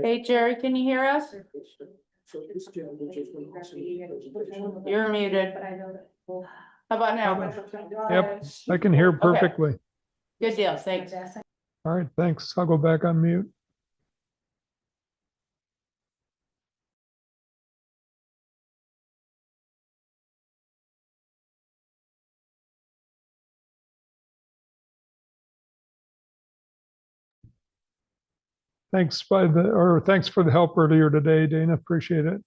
Hey, Jerry, can you hear us? You're muted. How about now? Yep, I can hear perfectly. Good deal, thanks. All right, thanks. I'll go back on mute. Thanks thanks for the help earlier today, Dana. Appreciate it.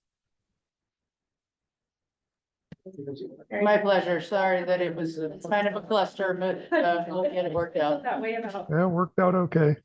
My pleasure. Sorry that it was kind of a cluster, but we'll get it worked out. Yeah, it worked out okay.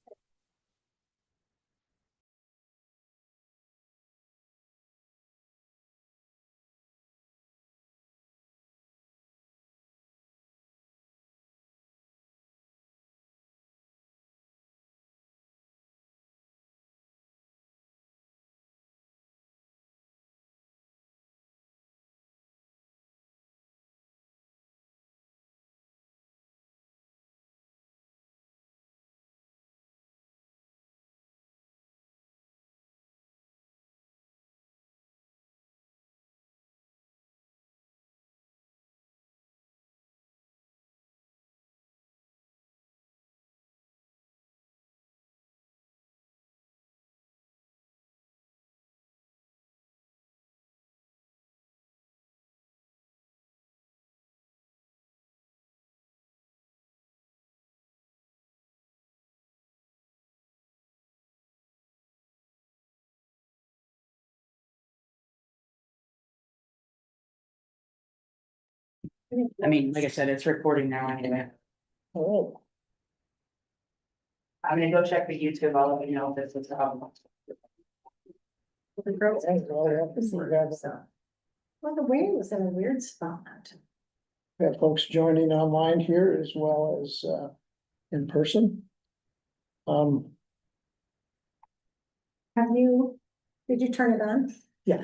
I mean, like I said, it's recording now anyway. Oh. I'm gonna go check the YouTube. I'll let you know if this is a problem. Well, the way was in a weird spot. We have folks joining online here as well as in person. Did you turn it on? Yeah.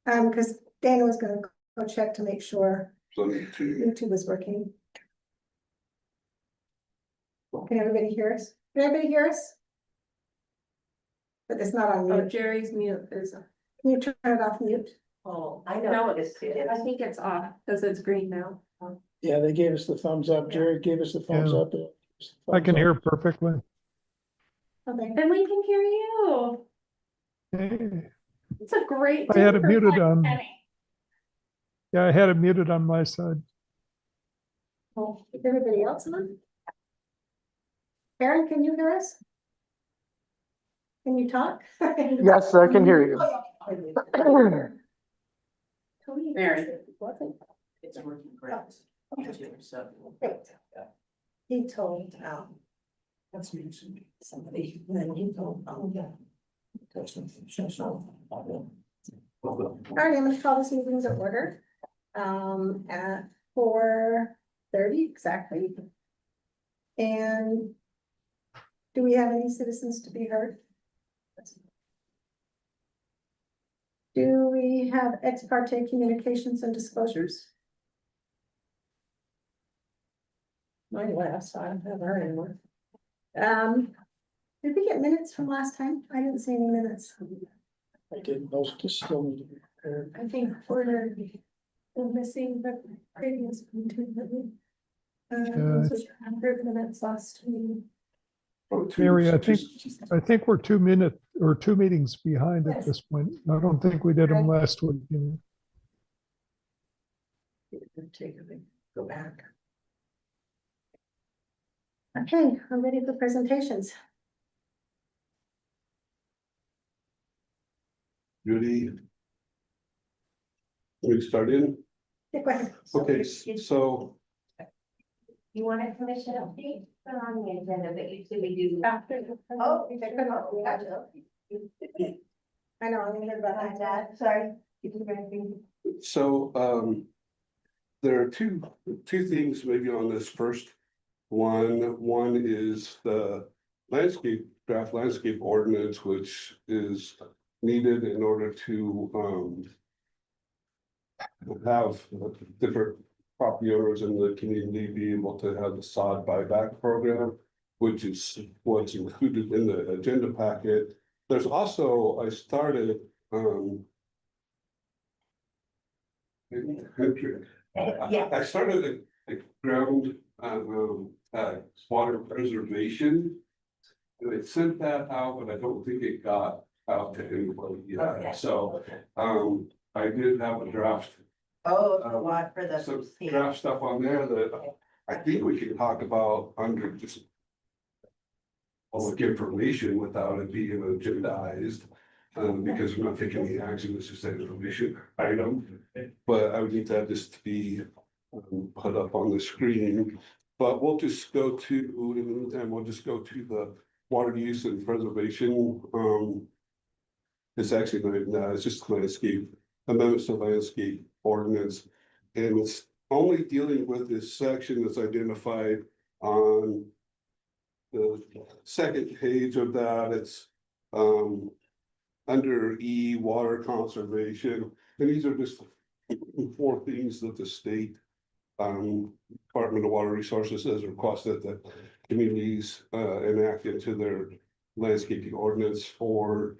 Because Dana was gonna go check to make sure YouTube was working. Can everybody hear us? Can everybody hear us? But it's not on mute. Jerry's mute is. Can you turn it off mute? Oh, I know it is. I think it's off because it's green now. Yeah, they gave us the thumbs up. Jared gave us the thumbs Yeah. up. I can hear perfectly. Okay. Then we can hear you. Hey, It's a great. I had it day for muted Black on. Penny. Yeah, I had it muted on my side. Well, is everybody else on? Aaron, can you hear us? Can you talk? Yes, I can hear you. Mary. It's working great. YouTube, so. Great. He told, That's me. somebody, and then he told, All right, I'm gonna call this meeting to order, at 4:30 exactly. And do we have any citizens to be heard? Do we have ex parte communications and disclosures? Mine last, I don't have her anymore. Did we get minutes from last time? I didn't see any minutes. I did, those just still need to be prepared. I think we're missing the previous meeting. Approved minutes last meeting. Mary, I think we're 2 meetings behind at this point. I don't think we did them last week. Go back. Okay, I'm ready for presentations. Judy. We started. Yeah, go ahead. Okay, so You want a commission update? Put on the agenda, but usually we do. Oh, I know, I'm gonna hear about I'm that. dad, sorry. so there are two things maybe on this first one. One is the draft landscape ordinance, which is needed in order to have different property owners in the community be able to have the sod buyback program, which is what's included in the agenda packet. There's also, I started, I started a ground, water preservation. And I sent that out, but I don't think it got out to anybody Okay. yet, so, I did have a draft. Oh, a lot for Some draft stuff on there that I think we can talk about under just. Public information without it being agendized, because we're not taking any action, it's just an information item. But I would need that just to be put up on the screen, but we'll just go to, in the meantime, we'll just go to the water use and preservation. It's actually not, no, it's just landscape, amendments to landscape ordinance. And it's only dealing with this section that's identified on the second page of that. It's under E, water conservation, and these are just 4 things that the state Department of Water Resources has requested that communities enact into their landscaping ordinance for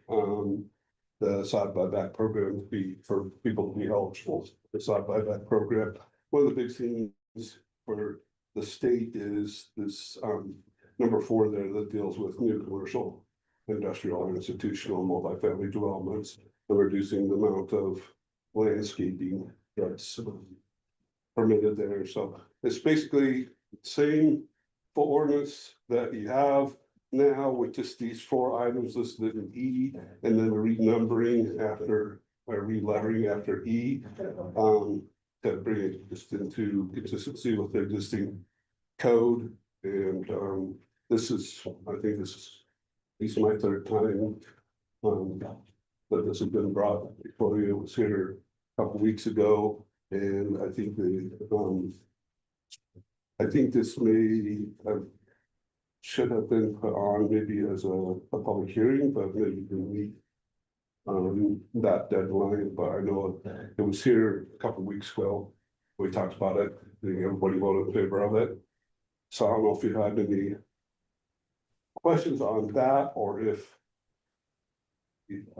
the sod buyback program to be, for people to be eligible for the sod buyback program. One of the big things for the state is this number 4 there that deals with new commercial, industrial, and institutional multifamily developments and reducing the amount of landscaping that's permitted there. So it's basically same full ordinance that you have now with just these 4 items listed in E, and then renumbering after, or relettering after E, to bring it just into consistency with the existing code. And this is, I think this is at least my 3rd time that this has been brought before you. It was here a couple weeks ago, and I think I think this may have, should have been put on maybe as a public hearing, but maybe didn't meet that deadline. But I know it was here a couple weeks ago. We talked about it, I think everybody voted in favor of it. So I don't know if you had any questions on that, or if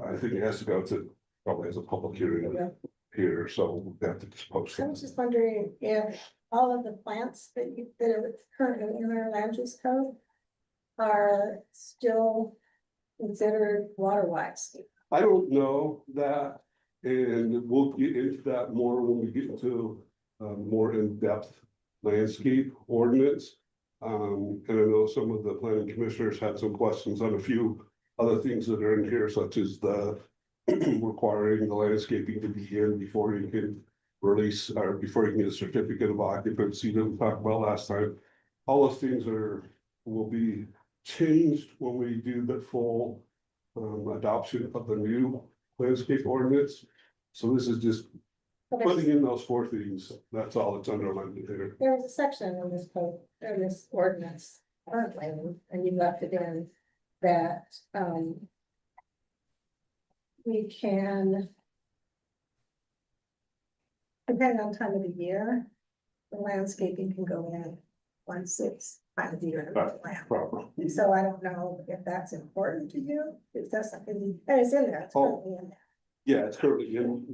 I think it has to go to probably as a public hearing here, so we have to just post I it. was just wondering if all of the plants that are currently in our land use code are still considered water wise. I don't know that, and we'll get into that more when we get into more in-depth landscape ordinance. And I know some of the planning commissioners had some questions on a few other things that are in here, such as the requiring the landscaping to be in before you can release, or before you can get a certificate of occupancy that we talked about last time. All those things will be changed when we do the full adoption of the new landscape ordinance. So this is just putting in those 4 things. That's all it's underlined there. There was a section in this code, in this ordinance currently, and you left it in that, we can, depending on time of the year, the landscaping can go in 1/6 time of the year. Proper. So I don't know if that's important to you, if that's something, and it's in there, it's currently in there. Yeah, it's currently in,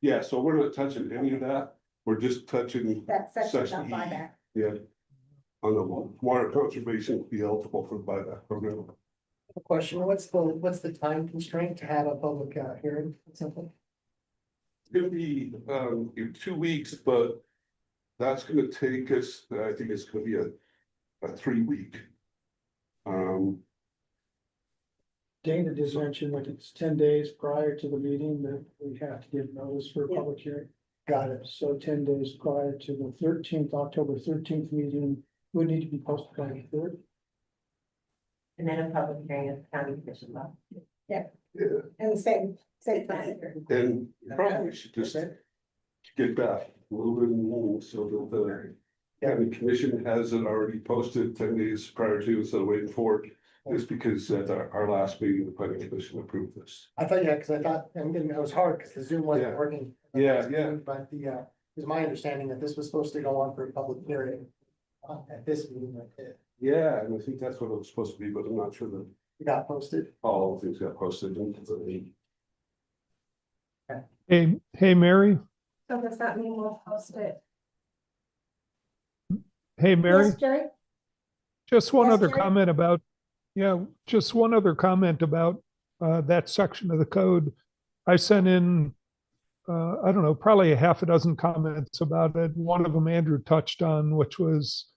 yeah, so we're not touching any of that. We're just touching, That section Section of E. buyback. yeah, on the water conservation to be eligible for the buyback program. Question, what's the time constraint to have a public hearing, something? It's gonna be in 2 weeks, but that's gonna take us, I think it's gonna be a 3-week. Dana did mention that it's 10 days prior to the meeting that we have to give notice for a Yeah. public hearing. Got it. So 10 days prior to the 13th, October 13th meeting, would need to be posted by the 3rd. And then a public hearing at the county commission level. Yeah, And the same time. and probably should just get back moving so that the county commission has it already posted 10 days prior to, instead of waiting for it. Just because at our last meeting, the planning commission approved this. I thought, because I thought, it was hard because the Zoom wasn't Yeah. working. Yeah. But it was my understanding that this was supposed to go on for a public hearing at this meeting. Yeah, and I think that's what it was supposed to be, but I'm not sure that Got posted. All things got posted into the. Hey, Mary, So does that mean we'll post it? hey, Mary, Yes, Jerry? just one Yes, other Jerry? comment about, just one other comment about that section of the code. I sent in, I don't know, probably a half a dozen comments about it. One of them Andrew touched on, which was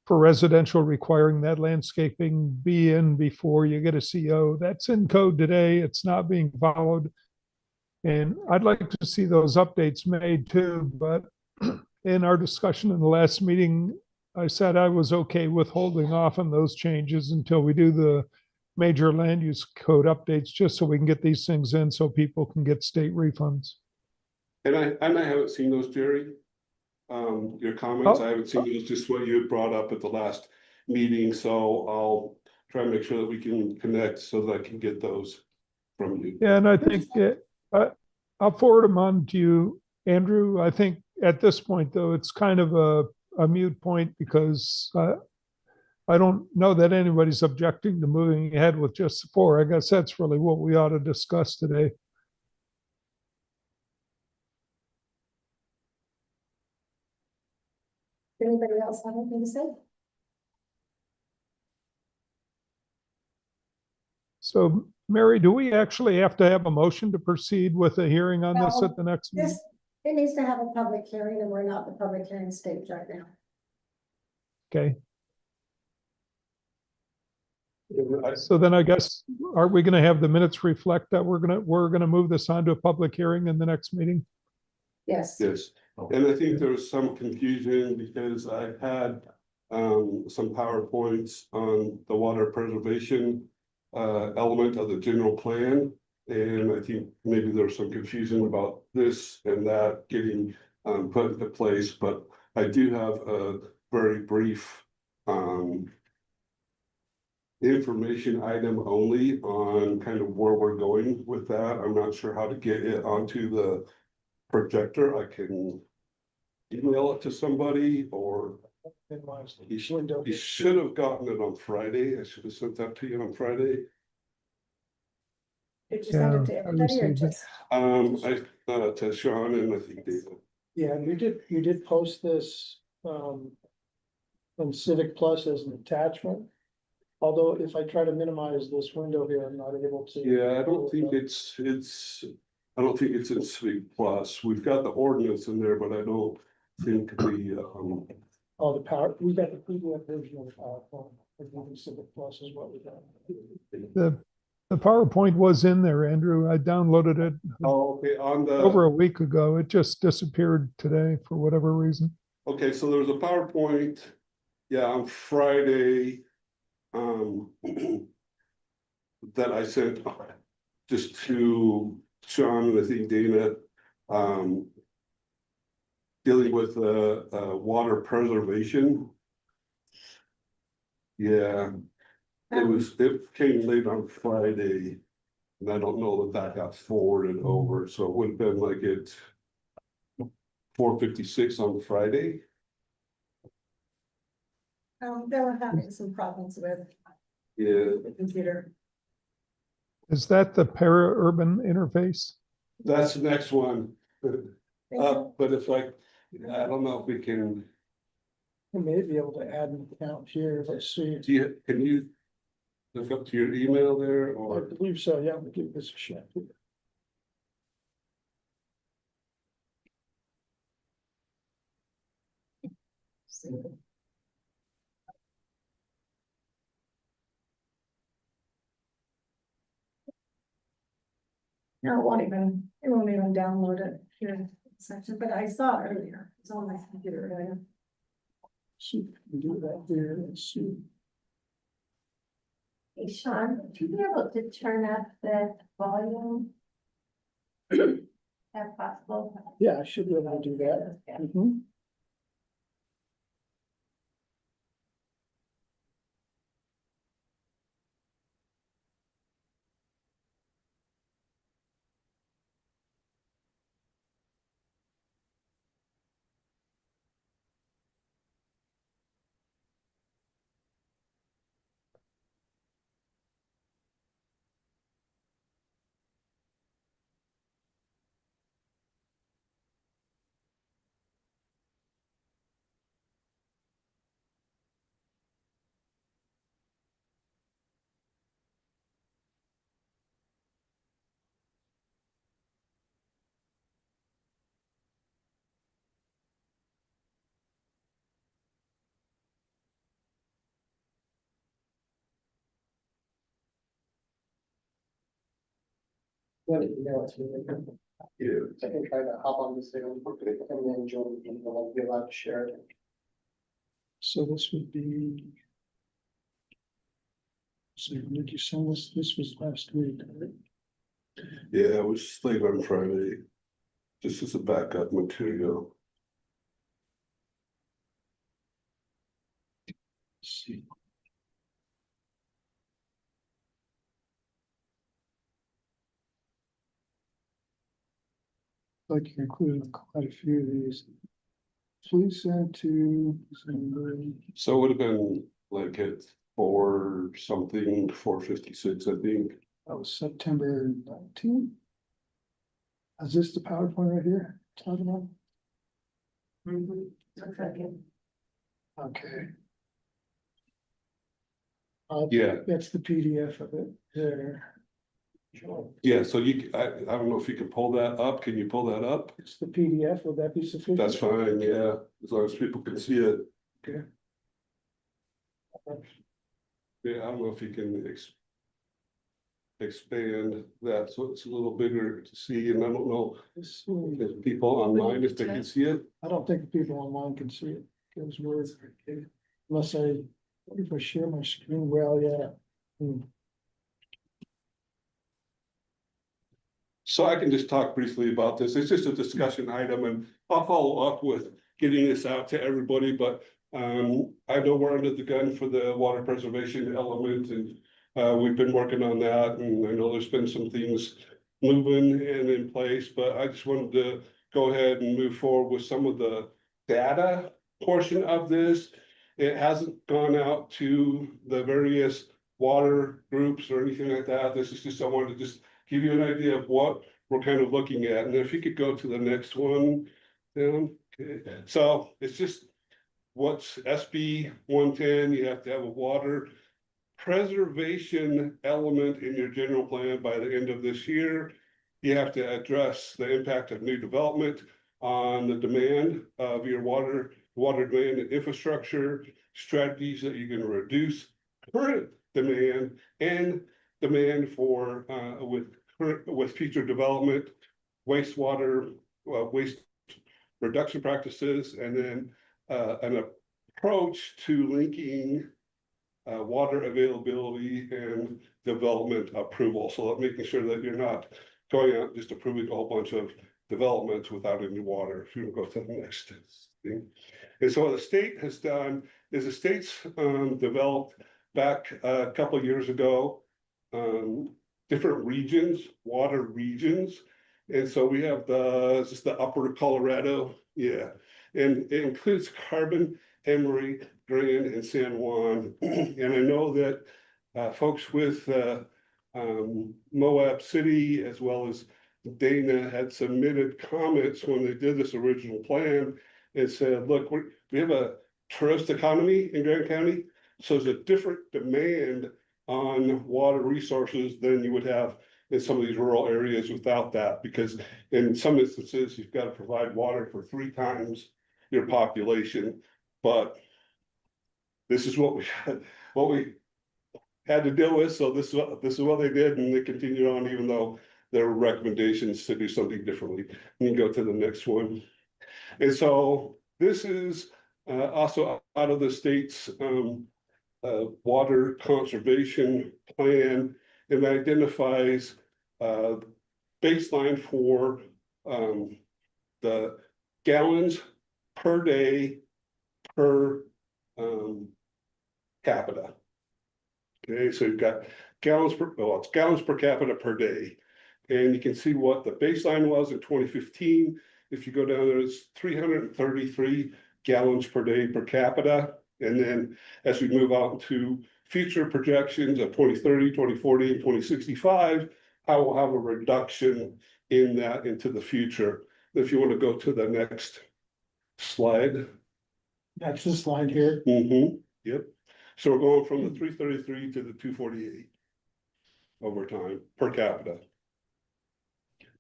for residential requiring that landscaping be in before you get a CO. That's in code today. It's not being followed. And I'd like to see those updates made too, but in our discussion in the last meeting, I said I was okay with holding off on those changes until we do the major land use code updates, just so we can get these things in so people can get state refunds. And I haven't seen those, Jerry. Your comments, Oh. I haven't seen those, just what you had brought up at the last meeting, so I'll try and make sure that we can connect so that I can get those from you. Yeah, and I think I'll forward them on to you, Andrew. I think at this point, though, it's kind of a mute point because I don't know that anybody's objecting to moving ahead with just the four. I guess that's really what we ought to discuss today. Anybody else have anything to say? So, Mary, do we actually have to have a motion to proceed with a hearing on this No, at the next meeting? This, it needs to have a public hearing and we're not in the public hearing stage right now. Okay, I- so then I guess, are we gonna have the minutes reflect that we're gonna move this on to a public hearing in the next meeting? Yes. Yes, and I think there was some confusion because I had some PowerPoints on the water preservation element of the general plan. And I think maybe there was some confusion about this and that getting put into place, but I do have a very brief information item only on kind of where we're going with that. I'm not sure how to get it onto the projector. I can email it to somebody, or he should have gotten it on Friday. I should have sent that to you on Friday. Did you send it to Yeah, I everybody or received it. just? To Sean and I think David. Yeah, you did post this, on Civic Plus as an attachment. Although if I try to minimize this window here, I'm not able to. Yeah, I don't think I don't think it's in Civic Plus. We've got the ordinance in there, but I don't think Oh, the power, we got the PDF version of the PowerPoint, I think Civic Plus is what we got. The PowerPoint was in there, Andrew. I downloaded it okay, on the. over a week ago. It just disappeared today for whatever reason. Okay, so there was a PowerPoint, yeah, on Friday. That I sent just to Sean and I think Dana. Dealing with water preservation. Yeah, it came late on Friday. And I don't know that got forwarded over, so it would have been like at 4:56 on Friday. They were having some problems with Yeah, the computer. Is that the para-urban interface? that's the next one. Thank you. But if I don't know if we can, We may be able to add an account here, let's see. can you look up to your email there I or? believe so, yeah, we'll give this a shot. No, it won't even download it here section, but I saw it earlier. It's on my computer earlier. See, if we can do that here, let's see. Hey, Sean, would you be able to turn up the volume? If possible. Yeah, I should be able to do that. Mhm. Let it know it's really good. Yeah. I can try to hop on this thing and then join, and I'll be allowed to share it. So this would be. So did you send this? This was last week, right? Yeah, it was late on Friday. Just as a backup material. Let's see. Like you included quite a few of these. Please send to. So it would have been like at 4 something, 4:56, I think. That was September 19th. Is this the PowerPoint right here? Talking about? Looks like it. Okay. Yeah. That's the PDF of it there. Yeah, so I don't know if you can pull that up. Can you pull that up? It's the PDF. Would that be sufficient? That's fine, yeah, as long as people can see it. Okay. Yeah, I don't know if you can expand that, so it's a little bigger to see, and I don't know This one, if people online, if they can see it. I don't think the people online can see it. Because we're, unless I, if I share my screen, well, yeah. So I can just talk briefly about this. It's just a discussion item, and I'll follow up with getting this out to everybody, but I know we're under the gun for the water preservation element, and we've been working on that, and I know there's been some things moving and in place, but I just wanted to go ahead and move forward with some of the data portion of this. It hasn't gone out to the various water groups or anything like that. This is just, I wanted to just give you an idea of what we're kind of looking at. And if you could go to the next one, okay. So it's just what's SB 110, you have to have a water preservation element in your general plan by the end of this year. You have to address the impact of new development on the demand of your water demand and infrastructure, strategies that you're going to reduce current demand and demand for with future development, wastewater, waste reduction practices, and then an approach to linking water availability and development approval. So making sure that you're not going out and just approving a whole bunch of developments without any water. If you go to the next thing. And so what the state has done is the state's developed back a couple of years ago different regions, water regions. And so we have just the upper Colorado, yeah, and it includes Carbon, Emory, Grand, and San Juan. And I know that folks with Moab City as well as Dana had submitted comments when they did this original plan and said, look, we have a tourist economy in Grand County, so there's a different demand on water resources than you would have in some of these rural areas without that, because in some instances, you've got to provide water for 3 times your population. But this is what we had to deal with. So this is what they did, and they continued on, even though there were recommendations to do something differently. You can go to the next one. And so this is also out of the state's water conservation plan, and identifies baseline for the gallons per day per capita. Okay, so you've got gallons per, well, it's gallons per capita per day. And you can see what the baseline was in 2015. If you go down there, it's 333 gallons per day per capita. And then as we move out to future projections of 2030, 2040, and 2065, I will have a reduction in that into the future. If you want to go to the next slide. That's this line here. Yep. So we're going from the 333 to the 248 over time per capita.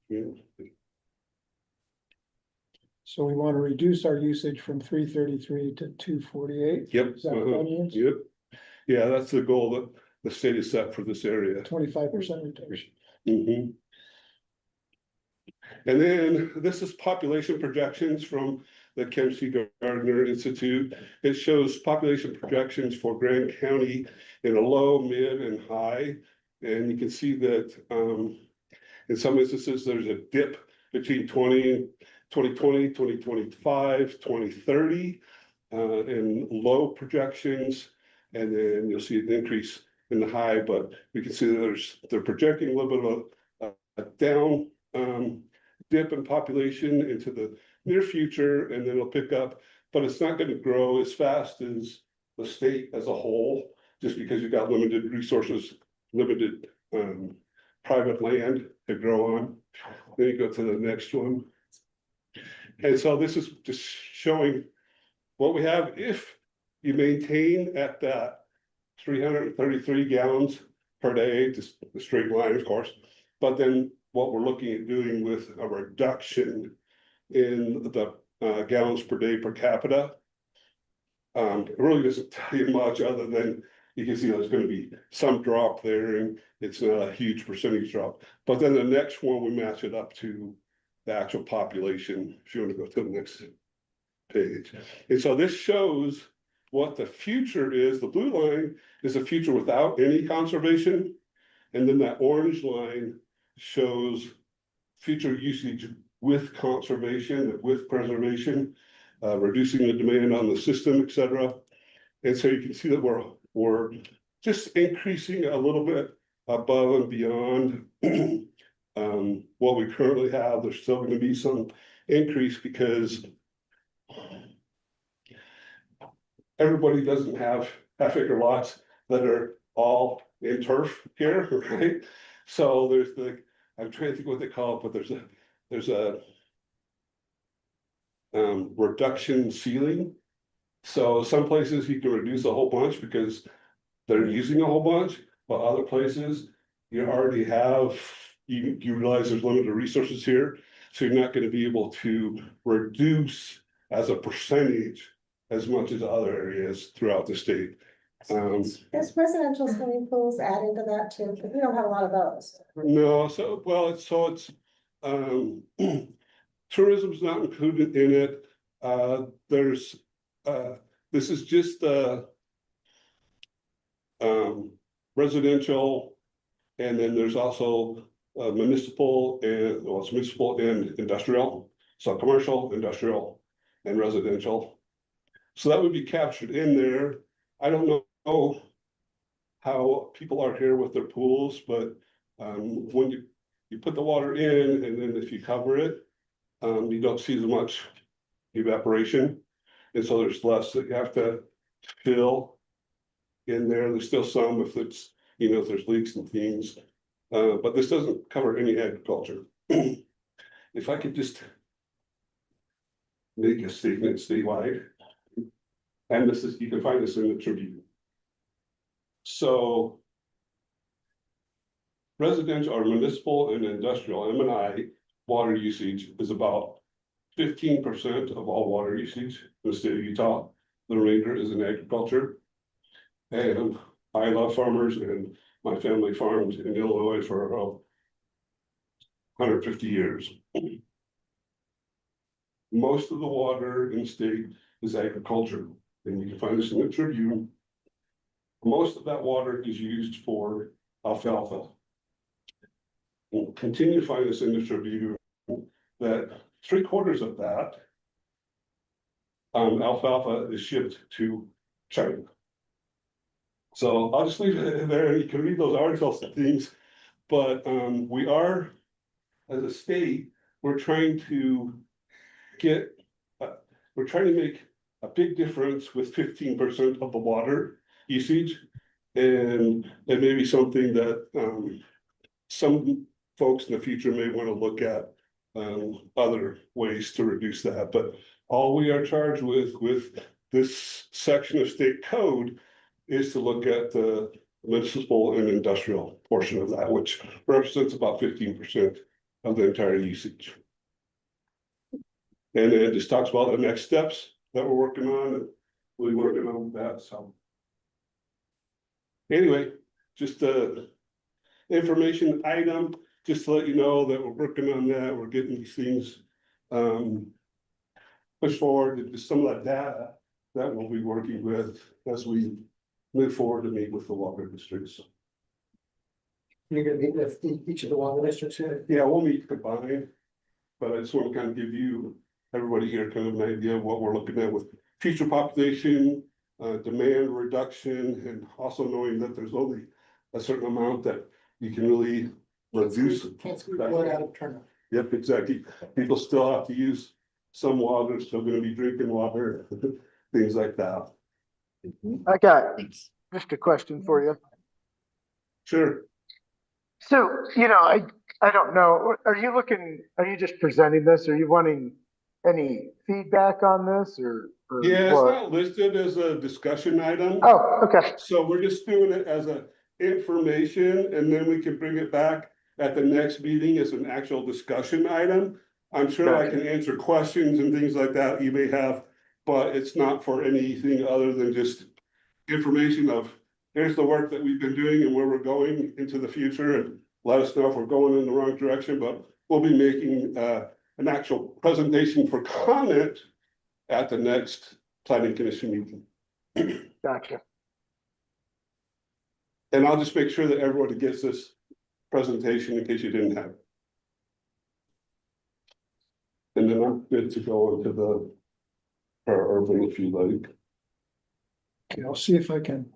Yeah. So we want to reduce our usage from 333 to 248. Yep. Is that what that means? Yep. Yeah, that's the goal that the state is set for this area. 25% reduction. And then this is population projections from the Kem C. Gardner Institute. It shows population projections for Grand County in a low, mid, and high. And you can see that in some instances, there's a dip between 2020, 2025, 2030, and low projections. And then you'll see an increase in the high, but we can see that they're projecting a little bit of a down dip in population into the near future, and then it'll pick up, but it's not going to grow as fast as the state as a whole, just because you've got limited resources, limited private land to grow on. Then you go to the next one. And so this is just showing what we have if you maintain at that 333 gallons per day, just the straight line, of course. But then what we're looking at doing with a reduction in the gallons per day per capita. It really doesn't tell you much other than you can see there's going to be some drop there, and it's not a huge percentage drop. But then the next one, we match it up to the actual population. If you want to go to the next page. And so this shows what the future is. The blue line is a future without any conservation. And then that orange line shows future usage with conservation, with preservation, reducing the demand on the system, et cetera. And so you can see that we're just increasing a little bit above and beyond what we currently have. There's still going to be some increase because everybody doesn't have half-acre lots that are all in turf here, right? So there's I'm trying to think what they call it, but there's a reduction ceiling. So some places you can reduce a whole bunch because they're using a whole bunch, but other places you already have, you realize there's limited resources here. So you're not going to be able to reduce as a percentage as much as other areas throughout the state. Does residential swimming pools add into that too? Because we don't have a lot of those. No, so, well, it's tourism's not included in it. There's, this is just residential, and then there's also municipal and, well, it's municipal and industrial. So commercial, industrial, and residential. So that would be captured in there. I don't know how people are here with their pools, but when you put the water in, and then if you cover it, you don't see as much evaporation. And so there's less that you have to fill in there. There's still some if it's, if there's leaks and things, but this doesn't cover any agriculture. If I could just make a statement statewide, and this is, you can find this in the Tribune. So residential or municipal and industrial M&I water usage is about 15% of all water usage in the state of Utah. The remainder is in agriculture. And I love farmers, and my family farmed in Illinois for 150 years. Most of the water in the state is agriculture, and you can find this in the Tribune. Most of that water is used for alfalfa. We'll continue to find this in the Tribune that 3/4 of that alfalfa is shipped to China. So I'll just leave it there. You can read those articles and things, but we are, as a state, we're trying to make a big difference with 15% of the water usage, and it may be something that some folks in the future may want to look at other ways to reduce that. But all we are charged with this section of state code is to look at the municipal and industrial portion of that, which represents about 15% of the entire usage. And it just talks about the next steps that we're working on. We're working on that. So anyway, just a information item. just to let you know that we're working on that, we're getting these things. Push forward into some of that data that we'll be working with as we move forward to meet with the water districts. You're gonna meet with each of the water districts here? Yeah, we'll meet combined, but I just want to kind of give you, everybody here, kind of an idea of what we're looking at with future population, demand reduction, and also knowing that there's only a certain amount that you can really reduce. Can't squeeze one out of turn. Yep, exactly. People still have to use some water, still gonna be drinking water, things like that. I got just a question for you. Sure. So, I don't know, are you just presenting this? Are you wanting any feedback on this or? Yeah, it's what? not listed as a discussion item. Oh, okay, So we're just doing it as a information, and then we can bring it back at the next meeting as an actual discussion item. I'm sure I can answer questions and things like that you may have, but it's not for anything other than just information of, here's the work that we've been doing and where we're going into the future, and let us know if we're going in the wrong direction, but we'll be making an actual presentation for comment at the next planning commission meeting. gotcha. And I'll just make sure that everybody gets this presentation in case you didn't have it. And then I'm good to go into the urban if you like. Okay, I'll see if I can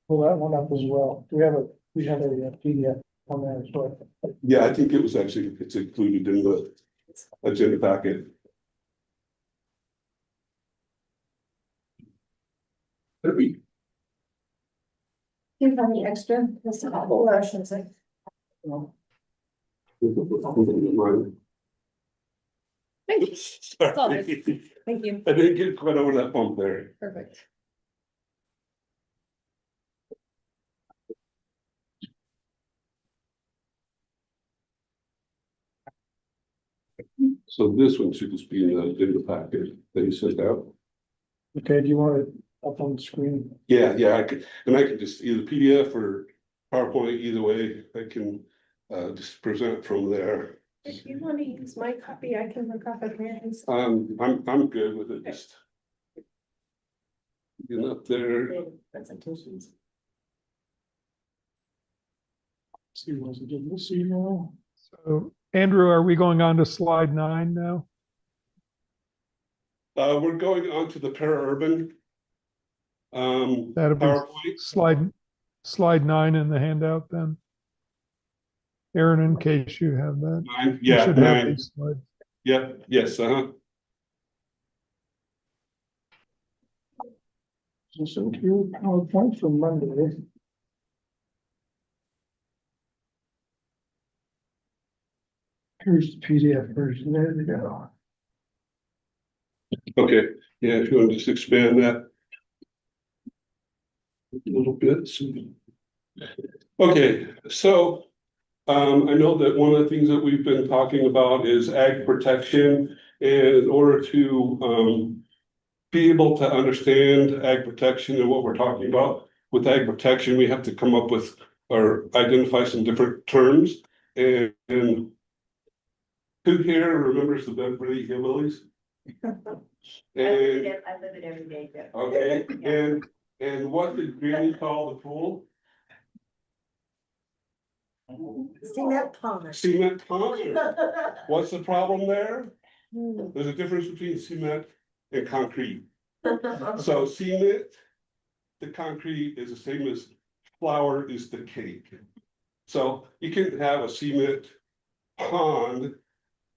pull that one up as well. We have a PDF on there as well. Yeah, I think it's included in the agenda packet. Do you have any extra? This is all the Russians, like. Oops, sorry. Thank you. I didn't get quite over that bump there. Perfect. So this one should just be in the packet that you sent out. Okay, do you want it up on the screen? Yeah, I could just either PDF or PowerPoint, either way, I can just present from there. If you want to use my copy, I can look off of Mary's. I'm good with it, just. Get up there. Presentations. See, was it in this email? So Andrew, are we going on to slide 9 now? We're going on to the para-urban. That'll be PowerPoint. slide 9 in the handout then. Aaron, in case you have that. 9, You yeah, should have 9, these slides. yep, yes, So here, PowerPoint for Monday. Here's the PDF version. There we go. okay, yeah, if you want to just expand that. A little bit. Okay, so. I know that one of the things that we've been talking about is ag protection. And in order to be able to understand ag protection and what we're talking about with ag protection, we have to come up with or identify some different terms. And who here remembers the Beverly Hillbillies? And I live it every day, Jeff. okay, and what did Granny call the pool? Cement pond. Cement pond. What's the problem there? There's a difference between cement and concrete. So cement, the concrete is the same as flour is the cake. So you can have a cement pond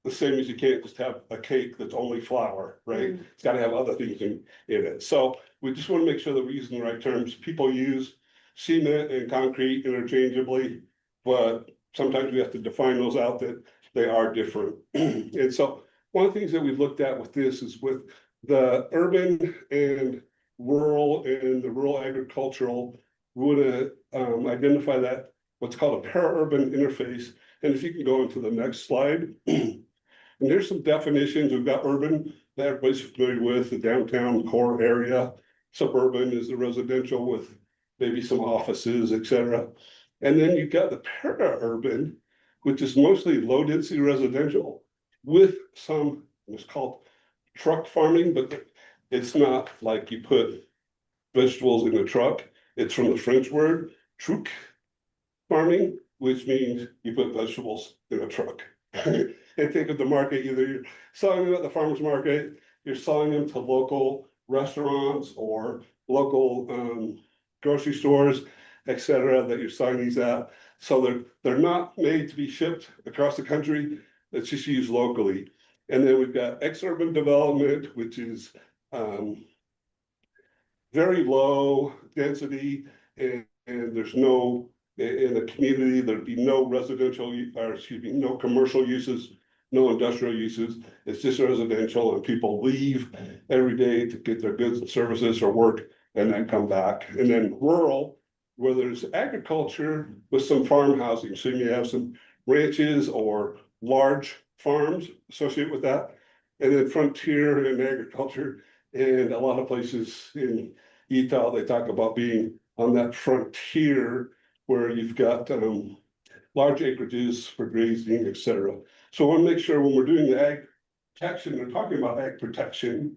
the same as you can't just have a cake that's only flour, right? It's gotta have other things in it. So we just wanna make sure that we're using the right terms. People use cement and concrete interchangeably, but sometimes we have to define those out that they are different. And so one of the things that we've looked at with this is with the urban and rural and the rural agricultural, we want to identify that what's called a para-urban interface. And if you can go into the next slide. And there's some definitions. We've got urban that everybody's familiar with, the downtown core area. Suburban is the residential with maybe some offices, etc. And then you've got the para-urban, which is mostly low density residential with some, it's called truck farming, but it's not like you put vegetables in a truck. It's from the French word truc farming, which means you put vegetables in a truck. And think of the market, either you're selling them at the farmer's market, you're selling them to local restaurants or local grocery stores, etc., that you're selling these at. So they're not made to be shipped across the country. It's just used locally. And then we've got ex-urban development, which is very low density, and there's no, in the community, there'd be no residential, or excuse me, no commercial uses, no industrial uses. It's just residential, and people leave every day to get their goods and services or work and then come back. And then rural, where there's agriculture with some farm housing. So you have some ranches or large farms associated with that. And then frontier and agriculture, and a lot of places in Utah, they talk about being on that frontier where you've got large acreages for grazing, etc. So I want to make sure when we're doing the ag protection, we're talking about ag protection.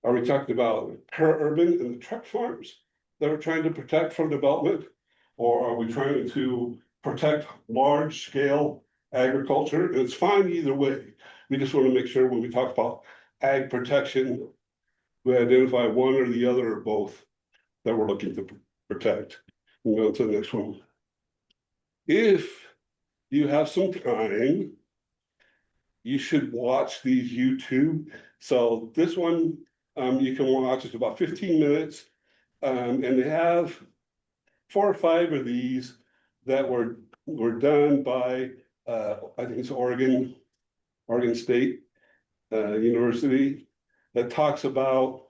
Are we talking about para-urban and the truck farms that we're trying to protect from development? Or are we trying to protect large scale agriculture? And it's fine either way. We just want to make sure when we talk about ag protection, we identify one or the other or both that we're looking to protect. We'll go to the next one. If you have some time, you should watch these YouTube. So this one you can watch, it's about 15 minutes. And they have 4 or 5 of these that were done by I think it's Oregon State University, that talks about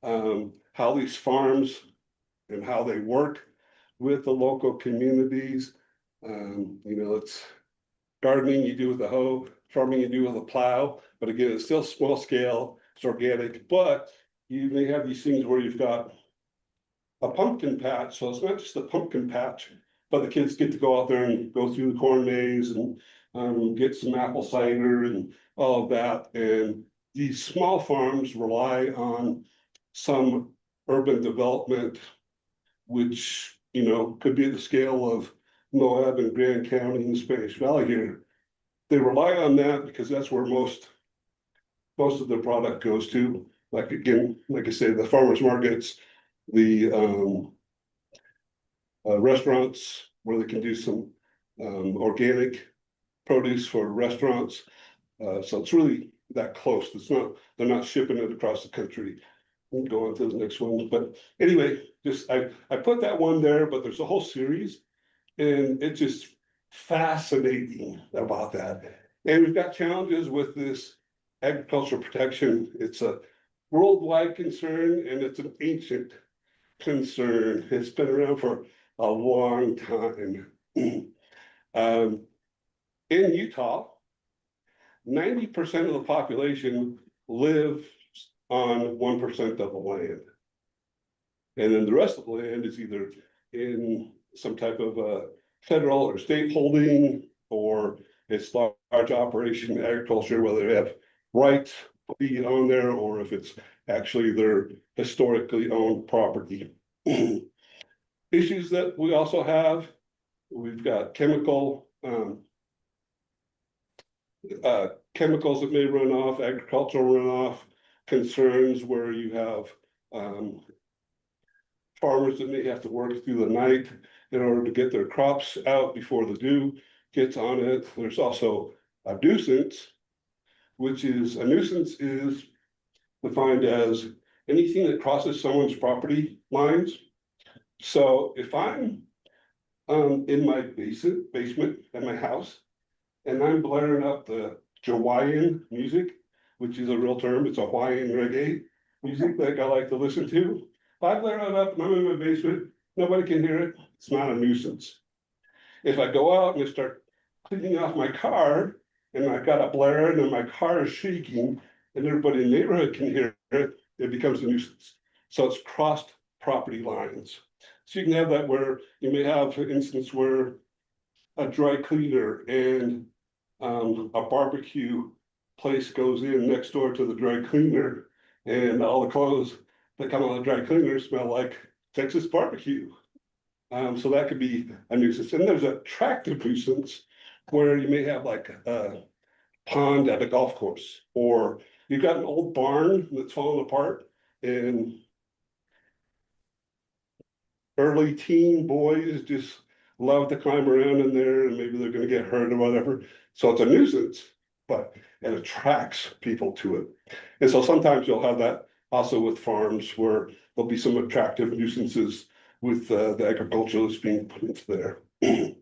how these farms and how they work with the local communities. You know, it's gardening you do with a hoe, farming you do with a plow, but again, it's still small scale, it's organic, but you may have these things where you've got a pumpkin patch, so it's not just a pumpkin patch, but the kids get to go out there and go through the corn maze and get some apple cider and all of that. And these small farms rely on some urban development, which, you know, could be the scale of Moab and Grand County and Spanish Valley here. They rely on that because that's where most of the product goes to. Like, again, like I said, the farmers markets, the restaurants where they can do some organic produce for restaurants. So it's really that close. It's not, they're not shipping it across the country. We'll go on to the next one. But anyway, just I put that one there, but there's a whole series, and it's just fascinating about that. And we've got challenges with this agricultural protection. It's a worldwide concern, and it's an ancient concern. It's been around for a long time. In Utah, 90% of the population lives on 1% of the land. And then the rest of the land is either in some type of federal or state holding, or it's large operation agriculture, whether they have rights to be on there, or if it's actually their historically owned property. Issues that we also have, we've got chemicals that may run off, agricultural runoff, concerns where you have farmers that may have to work through the night in order to get their crops out before the dew gets on it. There's also a nuisance, which is, a nuisance is defined as anything that crosses someone's property lines. So if I'm in my basement at my house, and I'm blaring up the Hawaiian music, which is a real term, it's a Hawaiian reggae music that I like to listen to. If I blare it up and I'm in my basement, nobody can hear it, it's not a nuisance. If I go out and I start cleaning off my car, and I've got a blare and my car is shaking, and everybody in the neighborhood can hear it, it becomes a nuisance. So it's crossed property lines. So you can have that where you may have, for instance, where a dry cleaner and a barbecue place goes in next door to the dry cleaner, and all the clothes that come out of the dry cleaner smell like Texas barbecue. So that could be a nuisance. And there's a attractive nuisance where you may have like a pond at a golf course, or you've got an old barn that's falling apart and early teen boys just love to climb around in there, and maybe they're gonna get hurt or whatever. So it's a nuisance, but it attracts people to it. And so sometimes you'll have that also with farms where there'll be some attractive nuisances with the agriculture that's being put into there. And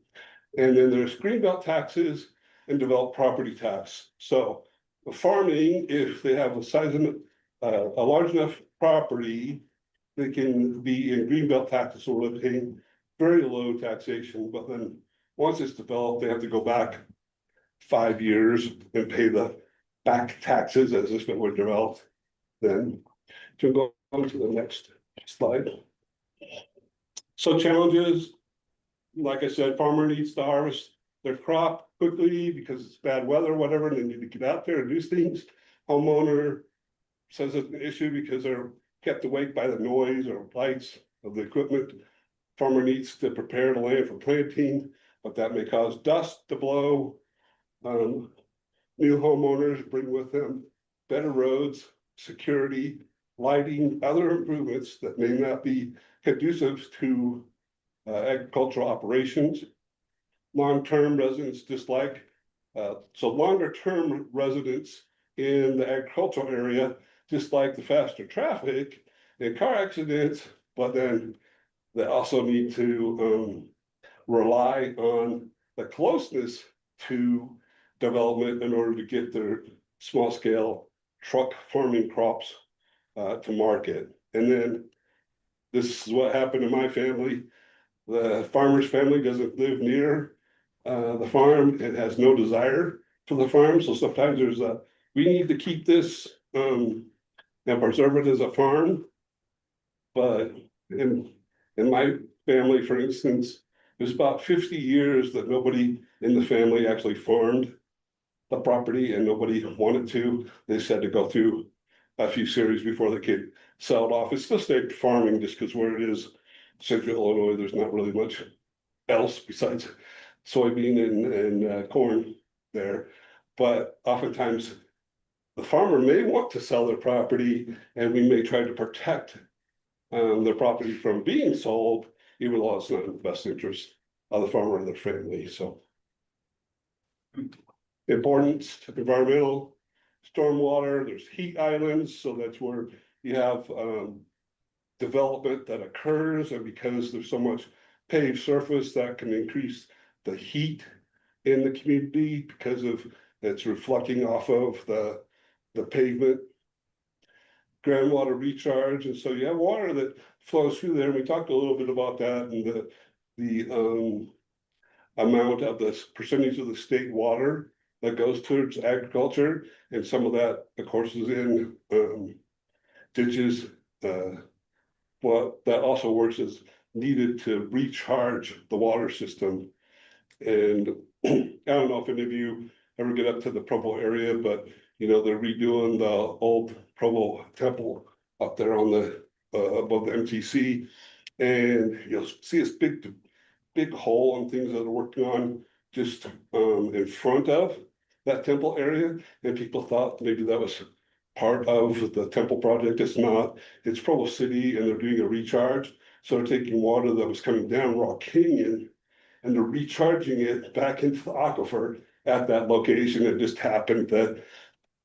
then there's greenbelt taxes and developed property tax. So farming, if they have a size of a large enough property, they can be in greenbelt taxes, so they're paying very low taxation. But then once it's developed, they have to go back 5 years and pay the back taxes as if it were developed. Then to go on to the next slide. So challenges, like I said, farmer needs to harvest their crop quickly because it's bad weather or whatever, and they need to get out there and do things. Homeowner says it's an issue because they're kept awake by the noise or lights of the equipment. Farmer needs to prepare the land for planting, but that may cause dust to blow. New homeowners bring with them better roads, security, lighting, other improvements that may not be conducive to agricultural operations. Long-term residents dislike, so longer-term residents in the agricultural area dislike the faster traffic and car accidents, but then they also need to rely on the closeness to development in order to get their small-scale truck farming crops to market. And then this is what happened to my family. The farmer's family doesn't live near the farm and has no desire for the farm. So sometimes there's we need to keep this and preserve it as a farm. But in my family, for instance, there's about 50 years that nobody in the family actually farmed the property, and nobody wanted to. They said to go through a few series before they could sell it off. It's still state farming just because where it is, central Illinois, there's not really much else besides soybean and corn there. But oftentimes the farmer may want to sell their property, and we may try to protect their property from being sold, even though it's not in the best interest of the farmer and their family. So importance to environmental, stormwater, there's heat islands, so that's where you have development that occurs, and because there's so much paved surface, that can increase the heat in the community because of it's reflecting off of the pavement. Groundwater recharge, and so you have water that flows through there. We talked a little bit about that and the amount of the percentage of the state water that goes towards agriculture, and some of that, of course, is in ditches. But that also works as needed to recharge the water system. And I don't know if any of you ever get up to the Provo area, but you know, they're redoing the old Provo temple up there on the above the MTC, and you'll see this big hole and things that are working on just in front of that temple area, and people thought maybe that was part of the temple project. It's not. It's Provo City, and they're doing a recharge. So they're taking water that was coming down Rock Canyon, and they're recharging it back into the aquifer at that location. It just happened that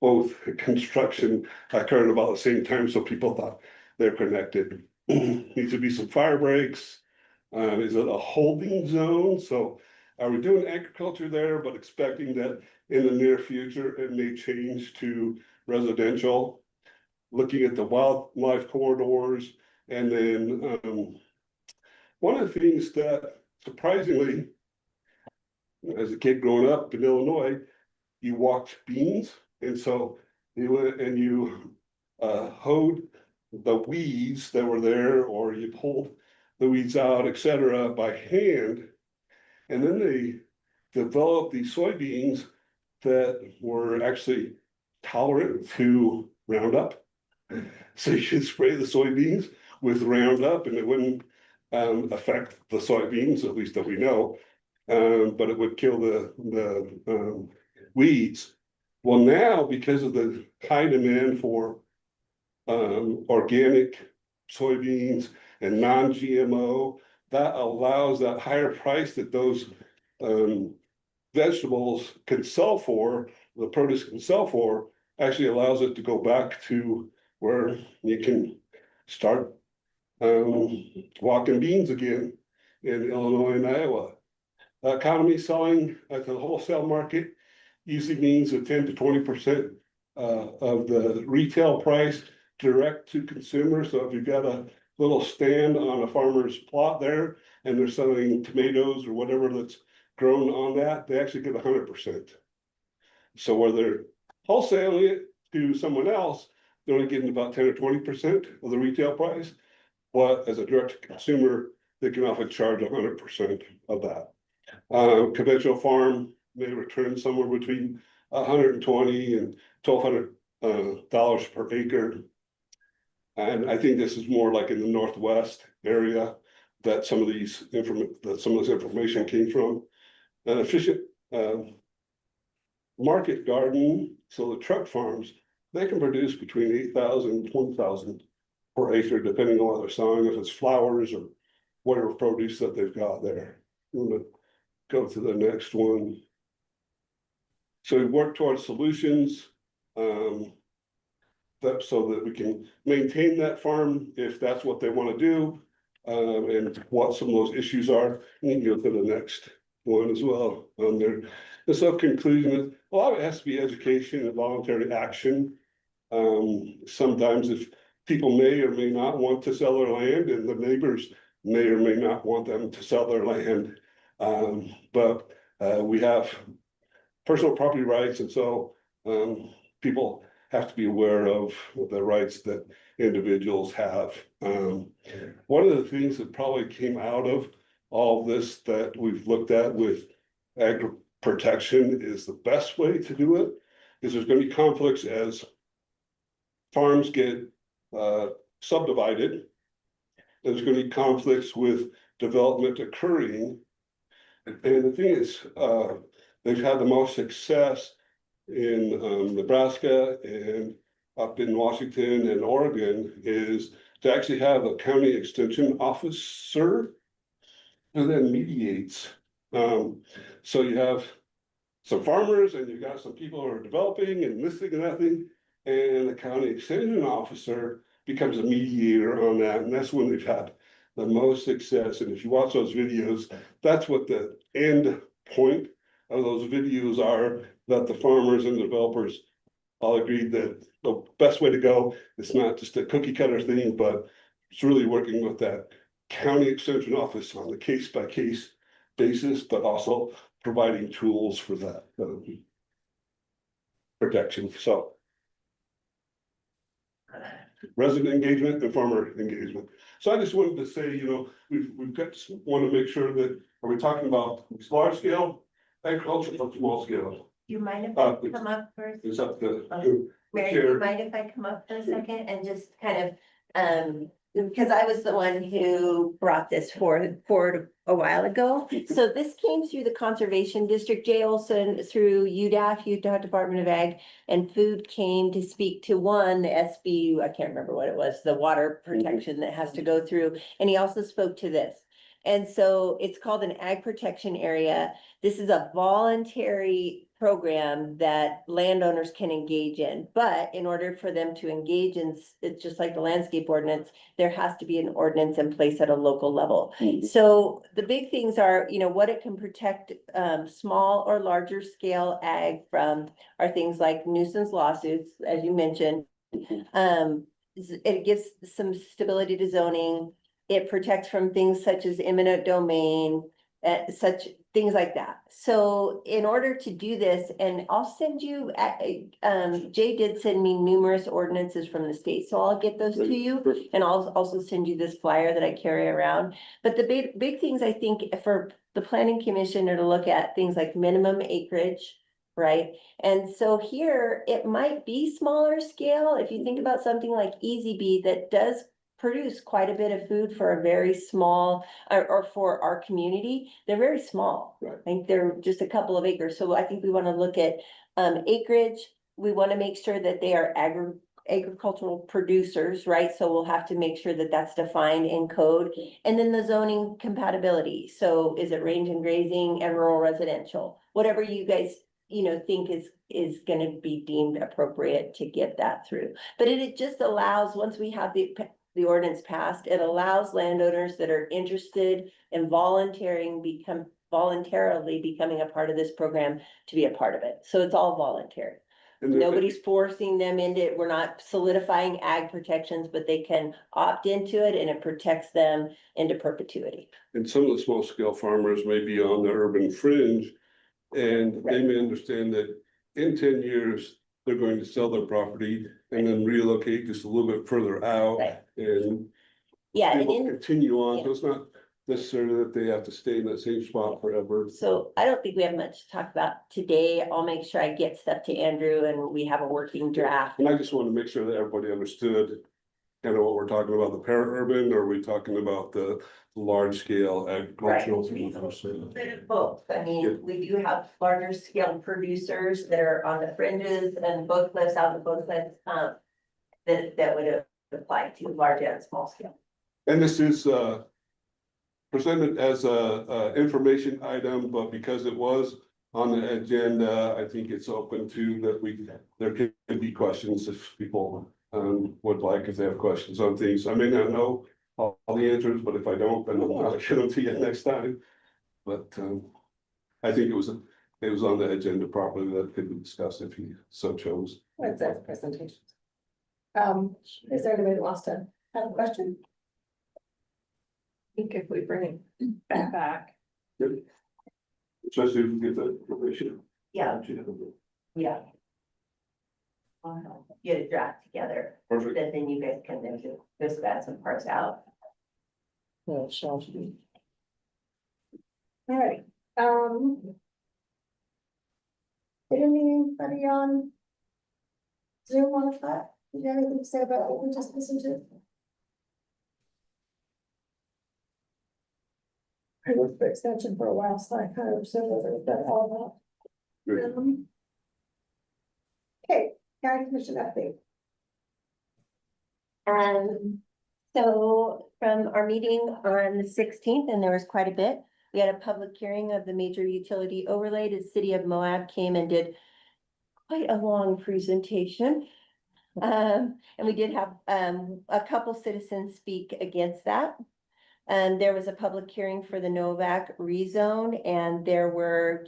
both construction occurred about the same time, so people thought they're connected. Needs to be some fire breaks. Is it a holding zone? So are we doing agriculture there, but expecting that in the near future, it may change to residential? Looking at the wildlife corridors, and then one of the things that surprisingly, as a kid growing up in Illinois, you walked beans, and so you went and you hoed the weeds that were there, or you pulled the weeds out, et cetera, by hand. And then they developed these soybeans that were actually tolerant to Roundup. So you could spray the soybeans with Roundup and it wouldn't affect the soybeans, at least that we know. But it would kill the weeds. Well, now, because of the high demand for organic soybeans and non-GMO, that allows that higher price that those vegetables can sell for, the produce can sell for, actually allows it to go back to where you can start walking beans again in Illinois and Iowa. Economy selling at the wholesale market usually means a 10 to 20% of the retail price direct to consumer. So if you've got a little stand on a farmer's plot there and they're selling tomatoes or whatever that's grown on that, they actually get 100%. So where they're wholesaling it to someone else, they're only getting about 10 or 20% of the retail price. But as a direct to consumer, they can often charge 100% of that. Conventional farm may return somewhere between $120 and $1,200 per acre. And I think this is more like in the Northwest area that some of this information came from. An efficient market garden, so the truck farms, they can produce between 8,000 and 20,000 per acre, depending on what they're sowing, if it's flowers or whatever produce that they've got there. I'm gonna go to the next one. So we work towards solutions so that we can maintain that farm if that's what they want to do, and what some of those issues are. You can go to the next one as well. There, the sub conclusion, a lot of it has to be education and voluntary action. Sometimes if people may or may not want to sell their land, and the neighbors may or may not want them to sell their land, but we have personal property rights, and so people have to be aware of the rights that individuals have. One of the things that probably came out of all this that we've looked at with agri protection is the best way to do it is there's going to be conflicts as farms get subdivided. There's going to be conflicts with development occurring. And the thing is, they've had the most success in Nebraska and up in Washington and Oregon is to actually have a county extension officer who then mediates. So you have some farmers and you've got some people who are developing and this thing and that thing, and the county extension officer becomes a mediator on that, and that's when they've had the most success. And if you watch those videos, that's what the end point of those videos are, that the farmers and developers all agreed that the best way to go is not just a cookie cutter thing, but it's really working with that county extension office on a case by case basis, but also providing tools for that protection. So resident engagement and farmer engagement. So I just wanted to say, you know, we've got want to make sure that, are we talking about large scale agriculture or small scale? Do you mind if I come up first? It's up to Mary, do you mind if I come up for a second and just kind of, because I was the one who brought this forward a while ago. So this came through the Conservation District, Jay Olson, through UDAF, Utah Department of Ag, and Food came to speak to one, the SBU, I can't remember what it was, the water protection that has to go through. And he also spoke to this. And so it's called an ag protection area. This is a voluntary program that landowners can engage in, but in order for them to engage in, it's just like the landscape ordinance, there has to be an ordinance in place at a local level. So the big things are, you know, what it can protect small or larger scale ag from are things like nuisance lawsuits, as you mentioned. It gives some stability to zoning. It protects from things such as eminent domain, such things like that. So in order to do this, and I'll send you, Jay did send me numerous ordinances from the state, so I'll get those to you. And I'll also send you this flyer that I carry around. But the big things I think for the planning commission are to look at things like minimum acreage, right? And so here, it might be smaller scale. If you think about something like Easy Bee that does produce quite a bit of food for a very small, or for our community, they're very small. Right. I think they're just a couple of acres. So I think we want to look at acreage. We want to make sure that they are agricultural producers, right? So we'll have to make sure that that's defined in code. And then the zoning compatibility. So is it range and grazing and rural residential? Whatever you guys, think is gonna be deemed appropriate to get that through. But it just allows, once we have the ordinance passed, it allows landowners that are interested in voluntarily becoming a part of this program to be a part of it. So it's all voluntary. And Nobody's forcing them into it. We're not solidifying ag protections, but they can opt into it and it protects them into perpetuity. And some of the small scale farmers may be on the urban fringe. And they may understand that in 10 years, they're going to sell their property and then relocate just a little bit further out. Right. And Yeah, they and will continue on, so it's not necessarily that they have to stay in that same spot forever. so I don't think we have much to talk about today. I'll make sure I get stuff to Andrew and we have a working draft. And I just want to make sure that everybody understood kind of what we're talking about, the para-urban, or are we talking about the large scale agricultural? Bit of both. I mean, we do have larger scale producers that are on the fringes and both cliffs out of both cliffs, that would apply to large and small scale. And this is presented as a information item, but because it was on the agenda, I think it's open to that there could be questions if people would like, if they have questions on things. I may not know all the answers, but if I don't, then I'll get them to you next time. But I think it was on the agenda properly that could be discussed if you so chose. What's that presentation? Is there anybody that wants to have a question? I think if we bring it back. Especially if you get the information. Yeah, yeah. Get a draft together, Perfect. that then you guys can then just add some parts out. Yeah, sounds good. All right, did anybody on Zoom want to talk? Do you have anything to say about what we just listened to? I worked for extension for a while, so I kind of said what that all Good. about. Okay, county commission update. So from our meeting on the 16th, and there was quite a bit, we had a public hearing of the major utility overlay. The city of Moab came and did quite a long presentation. And we did have a couple citizens speak against that. And there was a public hearing for the Novak rezone, and there were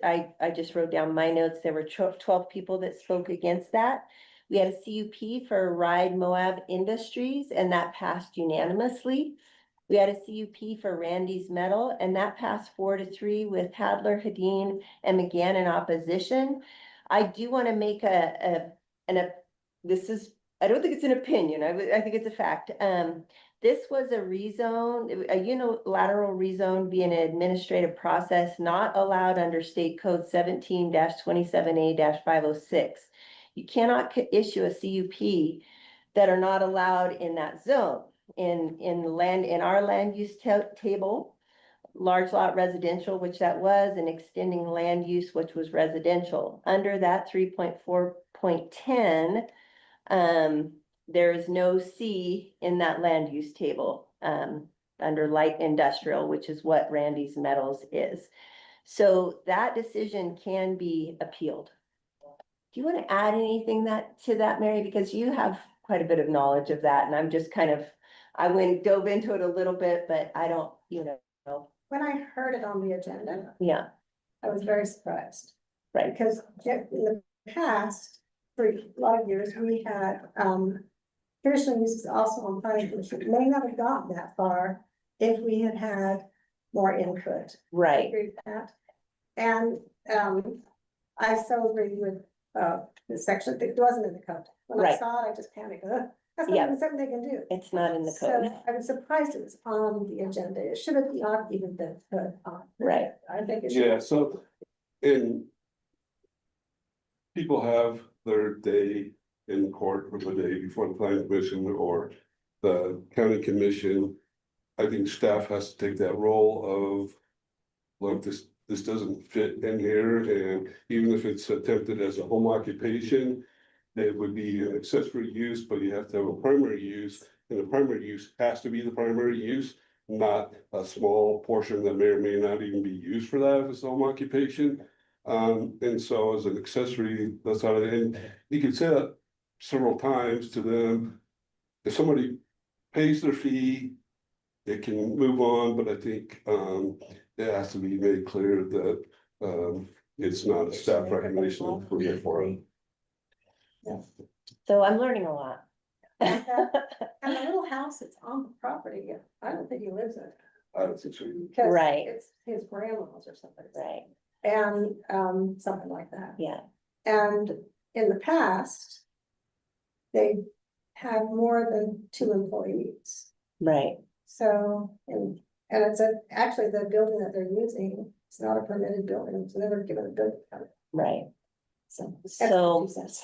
I just wrote down my notes. There were 12 people that spoke against that. We had a CUP for Ride Moab Industries, and that passed unanimously. We had a CUP for Randy's Metal, and that passed 4-3 with Hadler, Hadeen, and McGann in opposition. I do want to make this is, I don't think it's an opinion. I think it's a fact. This was a rezone, a unilateral rezone being an administrative process not allowed under State Code 17-27A-506. You cannot issue a CUP that are not allowed in that zone. In our land use table, large lot residential, which that was, and extending land use, which was residential. Under that 3.4.10, there is no C in that land use table, under light industrial, which is what Randy's Metals is. So that decision can be appealed. Do you want to add anything to that, Mary? Because you have quite a bit of knowledge of that, and I'm just I dove into it a little bit, but I don't, When I heard it on the agenda, yeah, I was very surprised. right. Because in the past, for a lot of years, we had, conditional uses also on planning commission. May not have gotten that far if we had more input. I right, agree with that. And, I so agree with, the section that wasn't in the code. When I Right. saw it, I just panicked, that's not Yeah. even something they can do. it's not in the So code, I was surprised it was on the agenda. It should have not even been put on. Right. I think it should. Yeah, so in people have their day in court or the day before the planning commission or the county commission. I think staff has to take that role of, look, this doesn't fit in here, and even if it's attempted as a home occupation, it would be an accessory use, but you have to have a primary use, and the primary use has to be the primary use, not a small portion that may or may not even be used for that if it's a home occupation. And so as an accessory, that's how, and you can say that several times to them. If somebody pays their fee, they can move on, but I think, it has to be made clear that, it's not a staff recommendation for it. so I'm learning a lot. And the little house that's on the property, I don't think he lives in it. I don't think so. Because Right. it's his grandma's or something. Right, And, something like that. yeah, And in the past, they had more than 2 employees. right, So, and it's actually the building that they're using, it's not a permitted building, it's never given a building permit. right. So. that's So, 2 cents.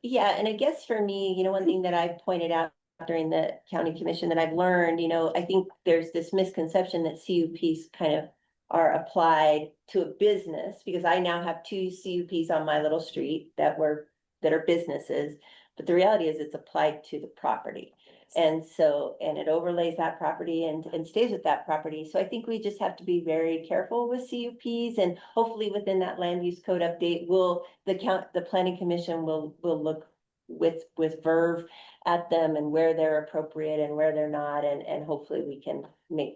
yeah, and I guess for me, one thing that I pointed out during the county commission that I've learned, I think there's this misconception that CUPs kind of are applied to a business, because I now have 2 CUPs on my little street that are businesses, but the reality is it's applied to the property. And so, and it overlays that property and stays with that property. So I think we just have to be very careful with CUPs, and hopefully within that land use code update, the planning commission will look with verve at them and where they're appropriate and where they're not, and hopefully we can make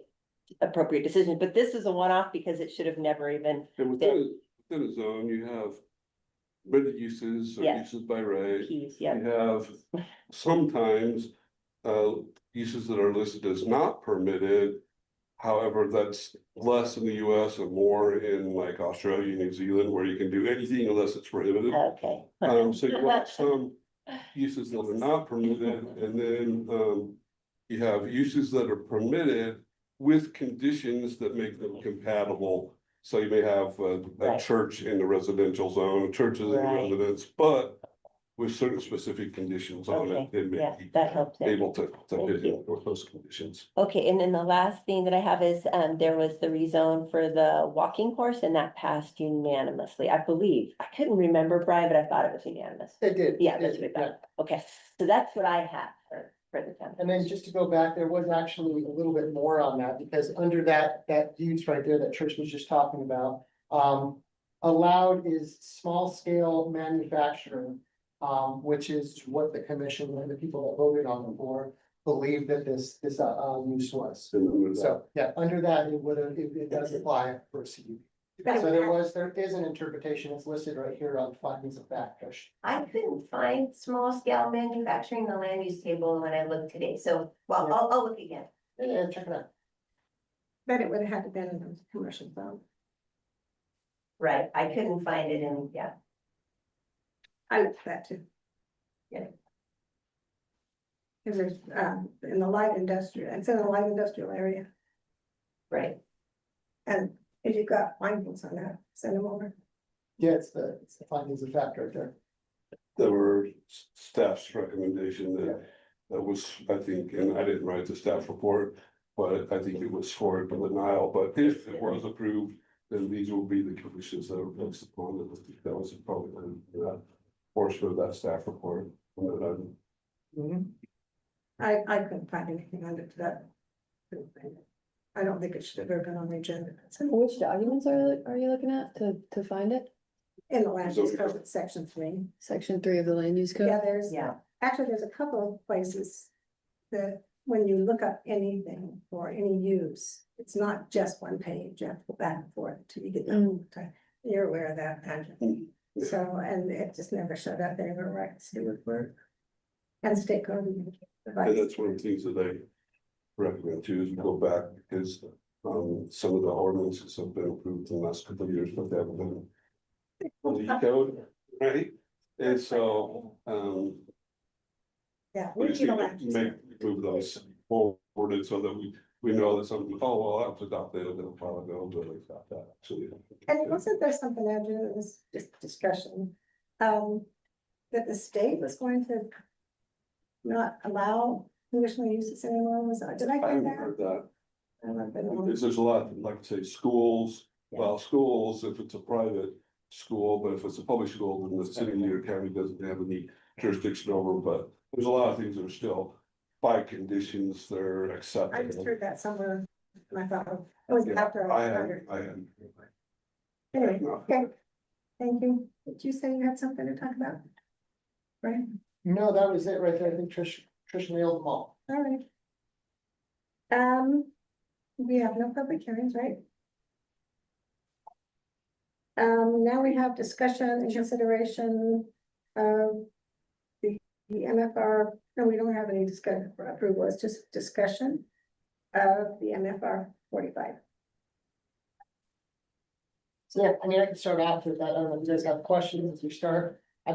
appropriate decisions. But this is a one-off because it should have never even And within a zone, you have permitted uses or Yeah. uses by right. keys, You yeah, have sometimes uses that are listed as not permitted. However, that's less in the US and more in like Australia, New Zealand, where you can do anything unless it's prohibited. okay. So you have some uses that are not permitted, and then you have uses that are permitted with conditions that make them compatible. So you may have a Right. church in the residential zone, churches in the Right. residence, but with certain specific conditions on it, Okay, it may yeah, be that helps. able to Thank fit you. in with those conditions. Okay, and then the last thing that I have is, there was the rezone for the walking course, and that passed unanimously, I believe. I couldn't remember, Brian, but I thought it was unanimous. It did. Yeah, that's what I thought. Okay, so that's what I have for the town. And then just to go back, there was actually a little bit more on that, because under that use right there that Trish was just talking about. Allowed is small scale manufacturing, which is what the commission and the people that voted on the board believed that this use was. So, yeah, under that, it does apply for CUP. So there is an interpretation, it's listed right here on findings of fact, Trish. I couldn't find small scale manufacturing in the land use table when I looked today, so, well, I'll look again. Yeah, check it out. Then it would have had to been in the commercial zone. Right, I couldn't find it in, yeah. I looked at that too. Yeah. Cause there's, in the light industrial, it's in the light industrial area, Right, and if you've got findings on that, send them over. Yeah, it's the findings of fact right there. There were staff's recommendation that was, I think, and I didn't write the staff report, but I think it was for denial, but if it was approved, then these will be the conditions that are based upon it. That was probably that portion of that staff report. I couldn't find anything under that. I don't think it should have ever been on the agenda. It's Which documents are you looking at to find it? in the land use code, it's section 3. Section 3 of the land use code? Yeah, there's, yeah, actually, there's a couple of places that when you look up anything or any use, it's not just one page, you have to go back and forth until you get the, you're aware of that, Andrew. So, and it just never showed up anywhere where I could see it work. And state code. And that's one of the things that I recommend too, is we go back, because Some of the ordinances have been approved in the last couple of years, but they haven't been fully code, right? And so, Yeah. we we just need need a land to use make, code. move those forward so that we know that something, oh, well, that was adopted a little while ago, but it's not that, actually. And wasn't there something, Andrew, it was just discussion, that the state was going to not allow conditional uses anymore, was that, did I I hear haven't that? heard that, I don't know. because there's a lot, like I say, schools, Yeah. well, schools, if it's a private school, but if it's a public school, then the city or county doesn't have any jurisdiction over, but there's a lot of things that are still by conditions, they're I just acceptable. heard that somewhere, and I thought, oh, it was Yeah, after. I heard. am. Anyway, No. okay, thank you. Did you say you had something to talk about? Right, No, that was it right there. I think Trish nailed them all. all right. We have no public hearings, right? Now we have discussion and consideration of the MFR, no, we don't have any discussion for approval, it's just discussion of the MFR 45. So, yeah, I mean, I can start off with that. I don't know if you guys have questions as we start. I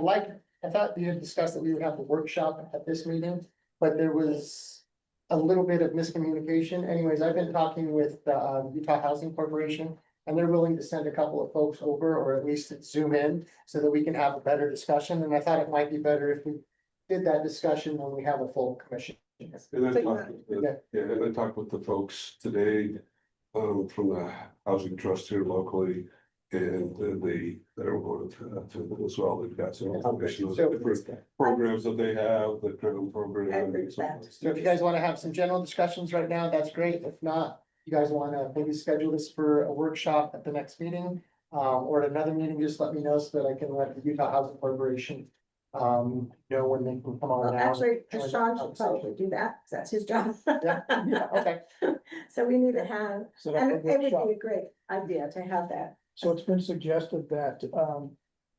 thought we had discussed that we would have a workshop at this meeting, but there was a little bit of miscommunication. Anyways, I've been talking with the Utah Housing Corporation, and they're willing to send a couple of folks over, or at least zoom in, so that we can have a better discussion. And I thought it might be better if we did that discussion when we have a full commission. And I So you talked, and I talked with the folks today, from the housing trust here locally. And they're going to as well, they've got some information on the different programs that they have, the current program. I agree with that. So if you guys want to have some general discussions right now, that's great. If not, you guys want to maybe schedule this for a workshop at the next meeting. Or at another meeting, just let me know so that I can let the Utah Housing Corporation know when they can come on. Well, now. actually, Join Sean the should probably conversation. do that, 'cause that's his job. Yeah, okay. So we need to have, So and that it would workshop. be a great idea to have that. So it's been suggested that,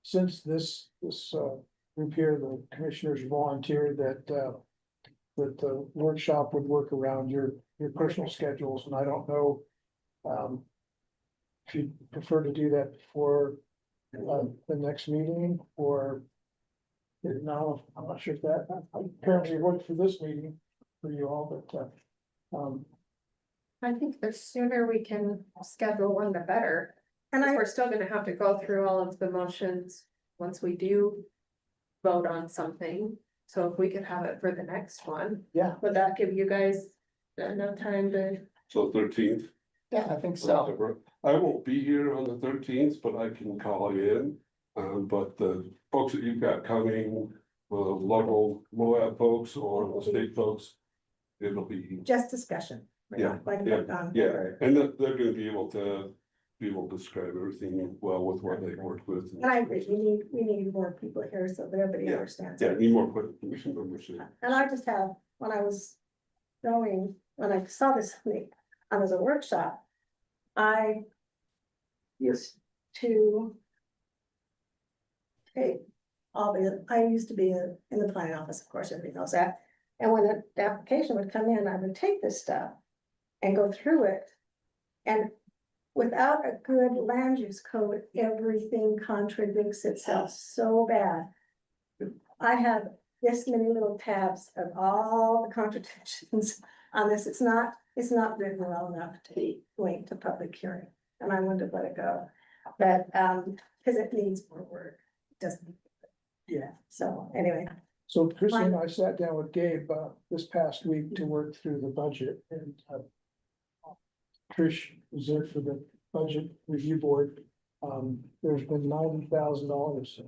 since this group here, the commissioners volunteered that the workshop would work around your personal schedules, and I don't know, if you prefer to do that before, the next meeting, or no, I'm not sure if that apparently worked for this meeting for you all, but, I think the sooner we can schedule one, the better. And Because I, we're still gonna have to go through all of the motions once we do vote on something. So if we could have it for the next one, Yeah, would that give you guys enough time to? So 13th. yeah, I think so. I won't be here on the 13th, but I can call you in. But the folks that you've got coming, local Moab folks or the state folks, it'll be, just discussion. We're not going to vote on whether- and they're gonna be able to describe everything well with what they've worked with. And I agree, we need more people here so that everybody Yeah, understands. Yeah, need more commission members. And I just have, when I was going, when I saw this thing, as a workshop, I used to take I used to be in the planning office, of course, everybody knows that. And when the application would come in, I would take this stuff and go through it. And without a good land use code, everything contradicts itself so bad. I have this many little tabs of all the contradictions on this. It's not written well enough to be linked to public hearing, and I wanted to let it go. But, because it needs more work, it doesn't. Yeah. So, anyway, so Chrissy and I sat down with Gabe, this past week to work through the budget, and Trish was there for the budget review board. There's been $90,000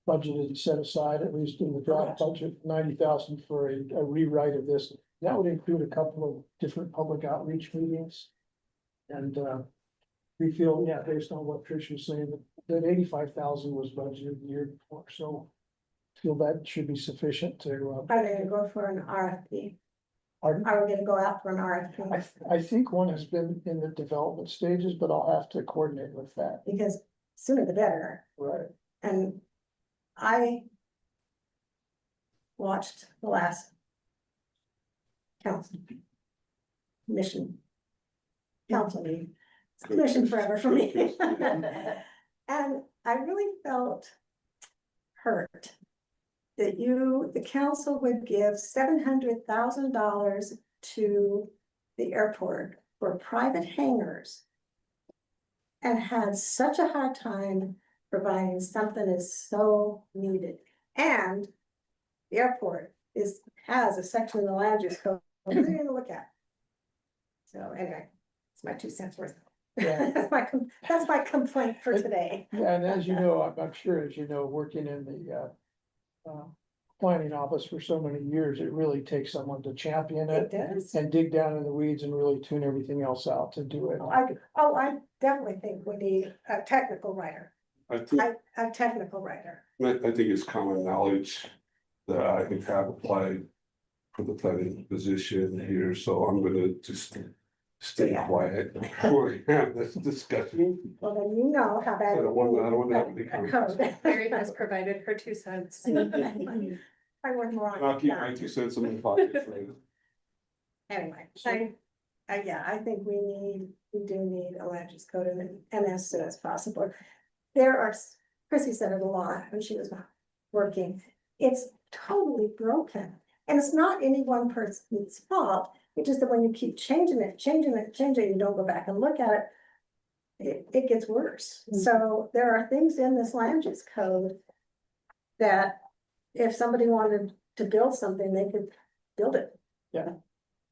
budgeted set aside, at least in the draft budget, 90,000 for a rewrite of this. That would include a couple of different public outreach meetings. And we feel, yeah, based on what Trish was saying, that 85,000 was budgeted the year before, so feel that should be sufficient to. are they gonna go for an RFP? Pardon? Are we gonna go out for an RFP? I think one has been in the development stages, but I'll have to coordinate with that. Because sooner the better. Right. And I watched the last council mission. council meeting. It's commission forever for me. And I really felt hurt that the council would give $700,000 to the airport for private hangars and had such a hard time providing something that's so needed. And the airport has a section of the land use code we're gonna look at. So anyway, it's my 2 cents worth. Yeah. That's my complaint for today. Yeah, and as you know, I'm sure, as you know, working in the planning office for so many years, it really takes someone to champion It it does. and dig down in the weeds and really tune everything else out to do it. I definitely think we need a technical writer, I think, a technical writer. I think it's common knowledge that I have applied for the planning position here, so I'm gonna just stay Yeah. quiet before we have this discussion. Well, then you know how I bad. don't want to have any Code. comments. Mary has provided her 2 cents. I went more And I'll keep on. my 2 cents in my pocket for you. Anyway, yeah, I think we do need a land use code and as soon as possible. Chrissy said it a lot when she was working, it's totally broken. And it's not any one person's fault, it's just that when you keep changing it, you don't go back and look at it, it gets worse. So there are things in this land use code that if somebody wanted to build something, they could build it. Yeah.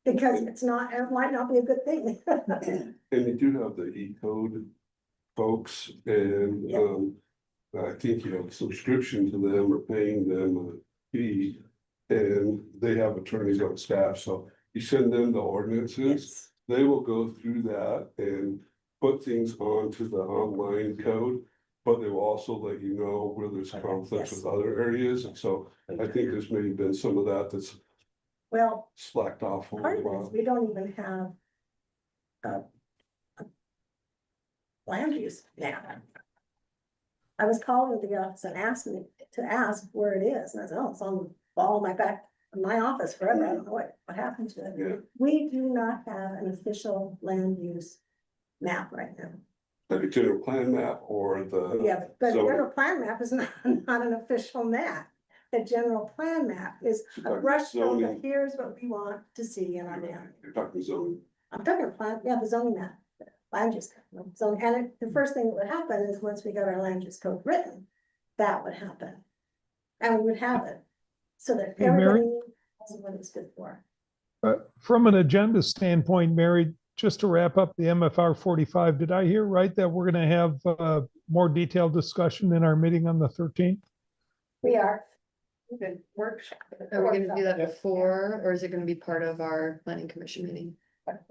Because it might not be a good thing. And you do have the E-code folks and, Yeah. I think you have a subscription to them or paying them a fee. And they have attorneys on staff, so you send them the ordinances, Yes. they will go through that and put things onto the online code. But they will also let you know where there's conflicts with other areas, and so I think there's maybe been some of that that's Well, slacked off. for a part of it is while. we don't even have a land use map. I was called to the office and asked where it is, and I said, oh, it's on the wall in my office forever, I don't know what happened to it. Yeah, We do not have an official land use map right now. like a general plan map or the. Yeah, but the So- general plan map is not an official map. The general plan map is a brush stroke of Zoning. here's what we want to see in our town. You're talking zoning. I'm talking plan, yeah, the zoning map, land use code. So, the first thing that would happen is once we got our land use code written, that would happen. And we would have it, so that Hey, Mary? everybody knows what it's good for. From an agenda standpoint, Mary, just to wrap up the MFR 45, did I hear right that we're going to have more detailed discussion in our meeting on the 13th? We are. Good workshop. Are we gonna do that Yeah. before, or is it gonna be part of our planning commission meeting?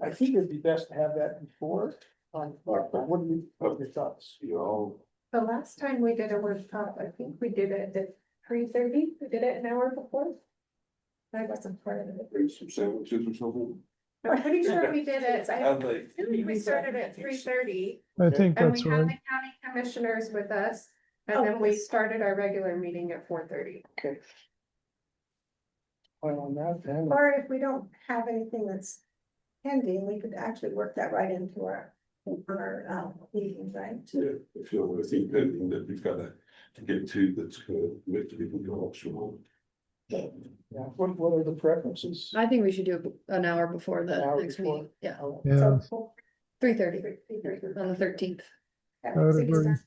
I think it'd be best to have that before, but what are your thoughts? You know, The last time we did a workshop, I think we did it at 3:30, we did it an hour before. I wasn't part of it. bring some sandwiches or something. I'm pretty sure we did it, I I'd like- think we started at 3:30. I think And that's we had right. the county commissioners with us, Oh, and then we yes. started our regular meeting at 4:30. Okay. Well, on that, then, Or if we don't have anything that's pending, we could actually work that right into our meetings, right? Yeah, if you have anything pending that we've gotta get to, that's gonna make people go extra long. yeah, what are the preferences? I think we should do it an hour before the An hour next before. meeting. Yeah, Yeah, So, 3:30 on the 13th. I would agree.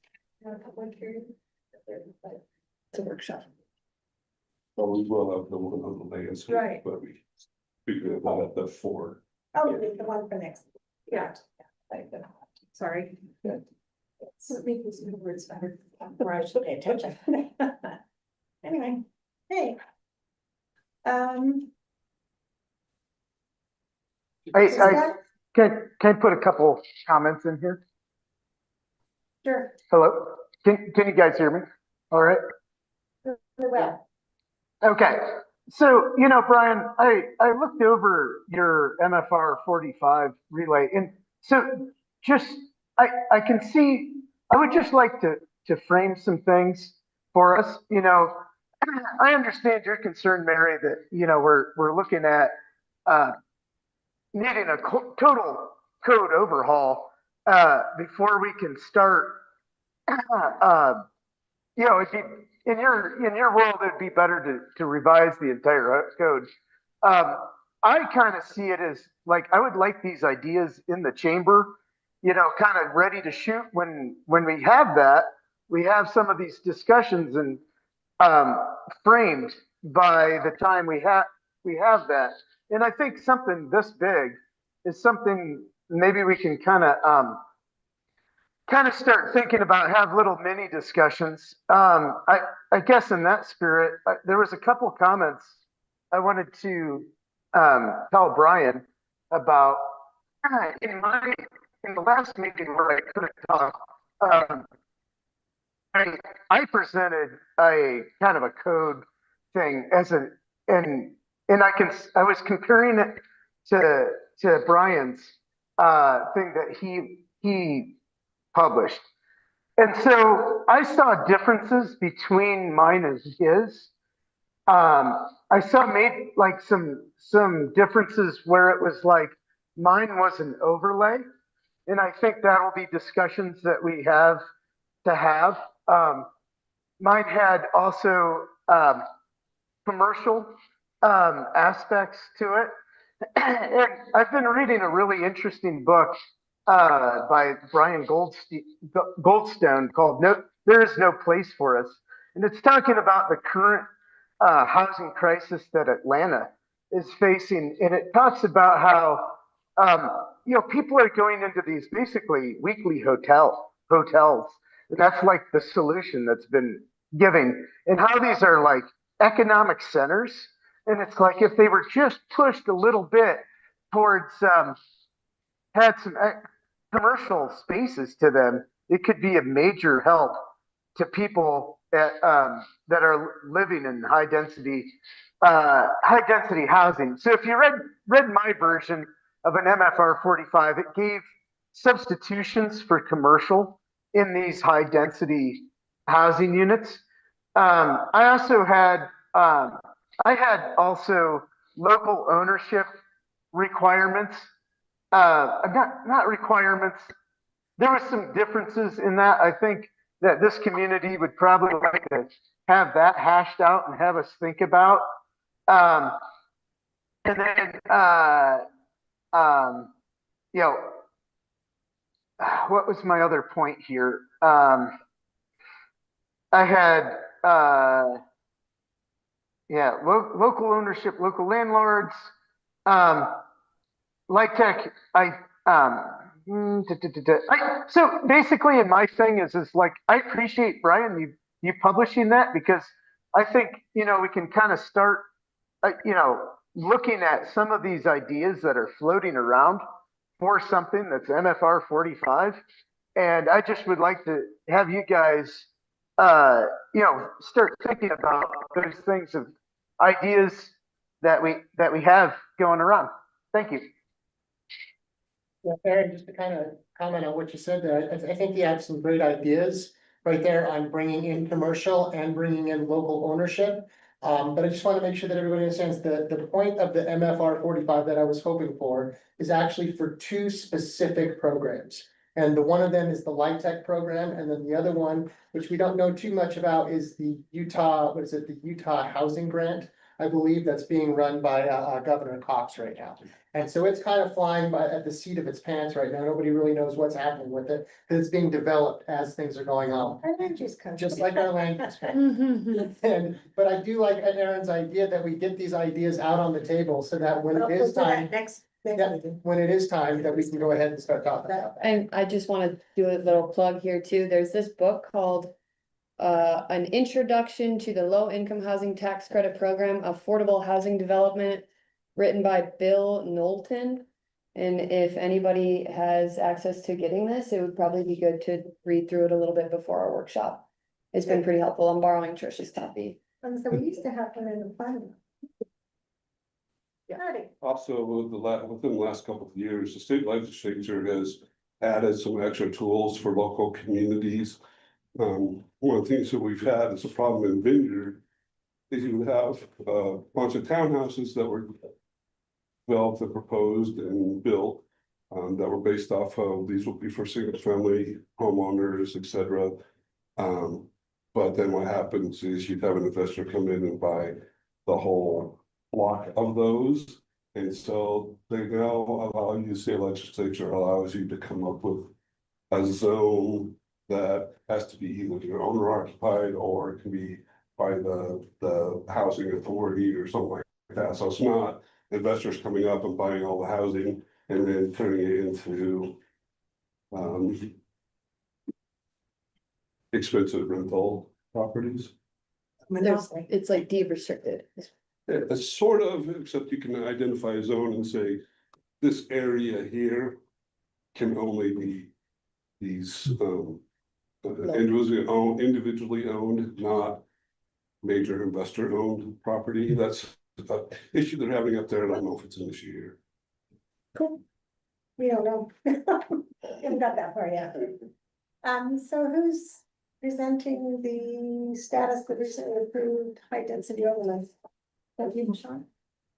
It's a workshop. But we will have the one on the landscape, Right. but we figure it out at the 4. Oh, the one for next. Yeah. Sorry. So make these new words better, or I should pay attention. Anyway, hey. I can I put a couple comments in here? Sure, Hello, can you guys hear me? All right, well, okay. So, Brian, I looked over your MFR 45 relay, and so just, I can see, I would just like to frame some things for us, I understand your concern, Mary, that, we're looking at, needing a total code overhaul, before we can start, it'd be, in your world, it'd be better to revise the entire code. I kind of see it as like, I would like these ideas in the chamber, kind of ready to shoot when we have that, we have some of these discussions and framed by the time we have that. And I think something this big is something maybe we can kind of start thinking about, have little mini discussions. I guess in that spirit, there was a couple comments I wanted to tell Brian about. In the last meeting where I couldn't talk, I presented a kind of a code thing and I was comparing it to Brian's thing that he published. And so I saw differences between mine and his. I saw made like some differences where it was like mine was an overlay. And I think that will be discussions that we have to have. Mine had also commercial aspects to it. And I've been reading a really interesting book by Brian Goldstone called There Is No Place for Us. And it's talking about the current housing crisis that Atlanta is facing. And it talks about how, people are going into these basically weekly hotels. And that's like the solution that's been given, and how these are like economic centers. And it's like, if they were just pushed a little bit towards, had some commercial spaces to them, it could be a major help to people that are living in high density housing. So if you read my version of an MFR 45, it gave substitutions for commercial in these high density housing units. I also had local ownership requirements. Not requirements. There was some differences in that. I think that this community would probably like to have that hashed out and have us think about. And then, what was my other point here? I had, local ownership, local landlords, LIHTC. So basically, in my thing is like, I appreciate Brian you publishing that, because I think we can kind of start looking at some of these ideas that are floating around for something that's MFR 45. And I just would like to have you guys start thinking about those things of ideas that we have going around. Thank you. Yeah, Aaron, just to kind of comment on what you said there, I think you have some great ideas right there on bringing in commercial and bringing in local ownership. But I just want to make sure that everybody understands the point of the MFR 45 that I was hoping for is actually for two specific programs. And the one of them is the LIHTC program, and then the other one, which we don't know too much about, is the Utah Housing Grant, I believe, that's being run by Governor Cox right now. And so it's kind of flying at the seat of its pants right now. Nobody really knows what's happening with it, because it's being developed as things are going on. Our land use code. Just like our land use code. But I do like Aaron's idea that we get these ideas out on the table so that when it is time, Next when it is time, that we can go ahead and start talking about that. And I just want to do a little plug here too. There's this book called An Introduction to the Low Income Housing Tax Credit Program, Affordable Housing Development, written by Bill Knowlton. And if anybody has access to getting this, it would probably be good to read through it a little bit before our workshop. It's been pretty helpful. I'm borrowing Trish's copy. And so we used to have one in the plan. Also, within the last couple of years, the state legislature has added some extra tools for local communities. One of the things that we've had is a problem in Vineyard is you have a bunch of townhouses that were developed and proposed and built. that were based off of, these will be for single family homeowners, et cetera. But then what happens is you'd have an investor come in and buy the whole block of those. And so they now allow you, state legislature allows you to come up with a zone that has to be either owner occupied or it can be by the housing authority or something like that. So it's not investors coming up and buying all the housing and then turning it into expensive rental properties. It's like deed restricted. It's sort of, except you can identify a zone and say, this area here can only be these individually owned, not major investor owned property. That's the issue they're having up there. I don't know if it's an issue here. Cool. We don't know. Haven't got that far yet. So who's presenting the status of the recently approved high density overlay? That you, Sean?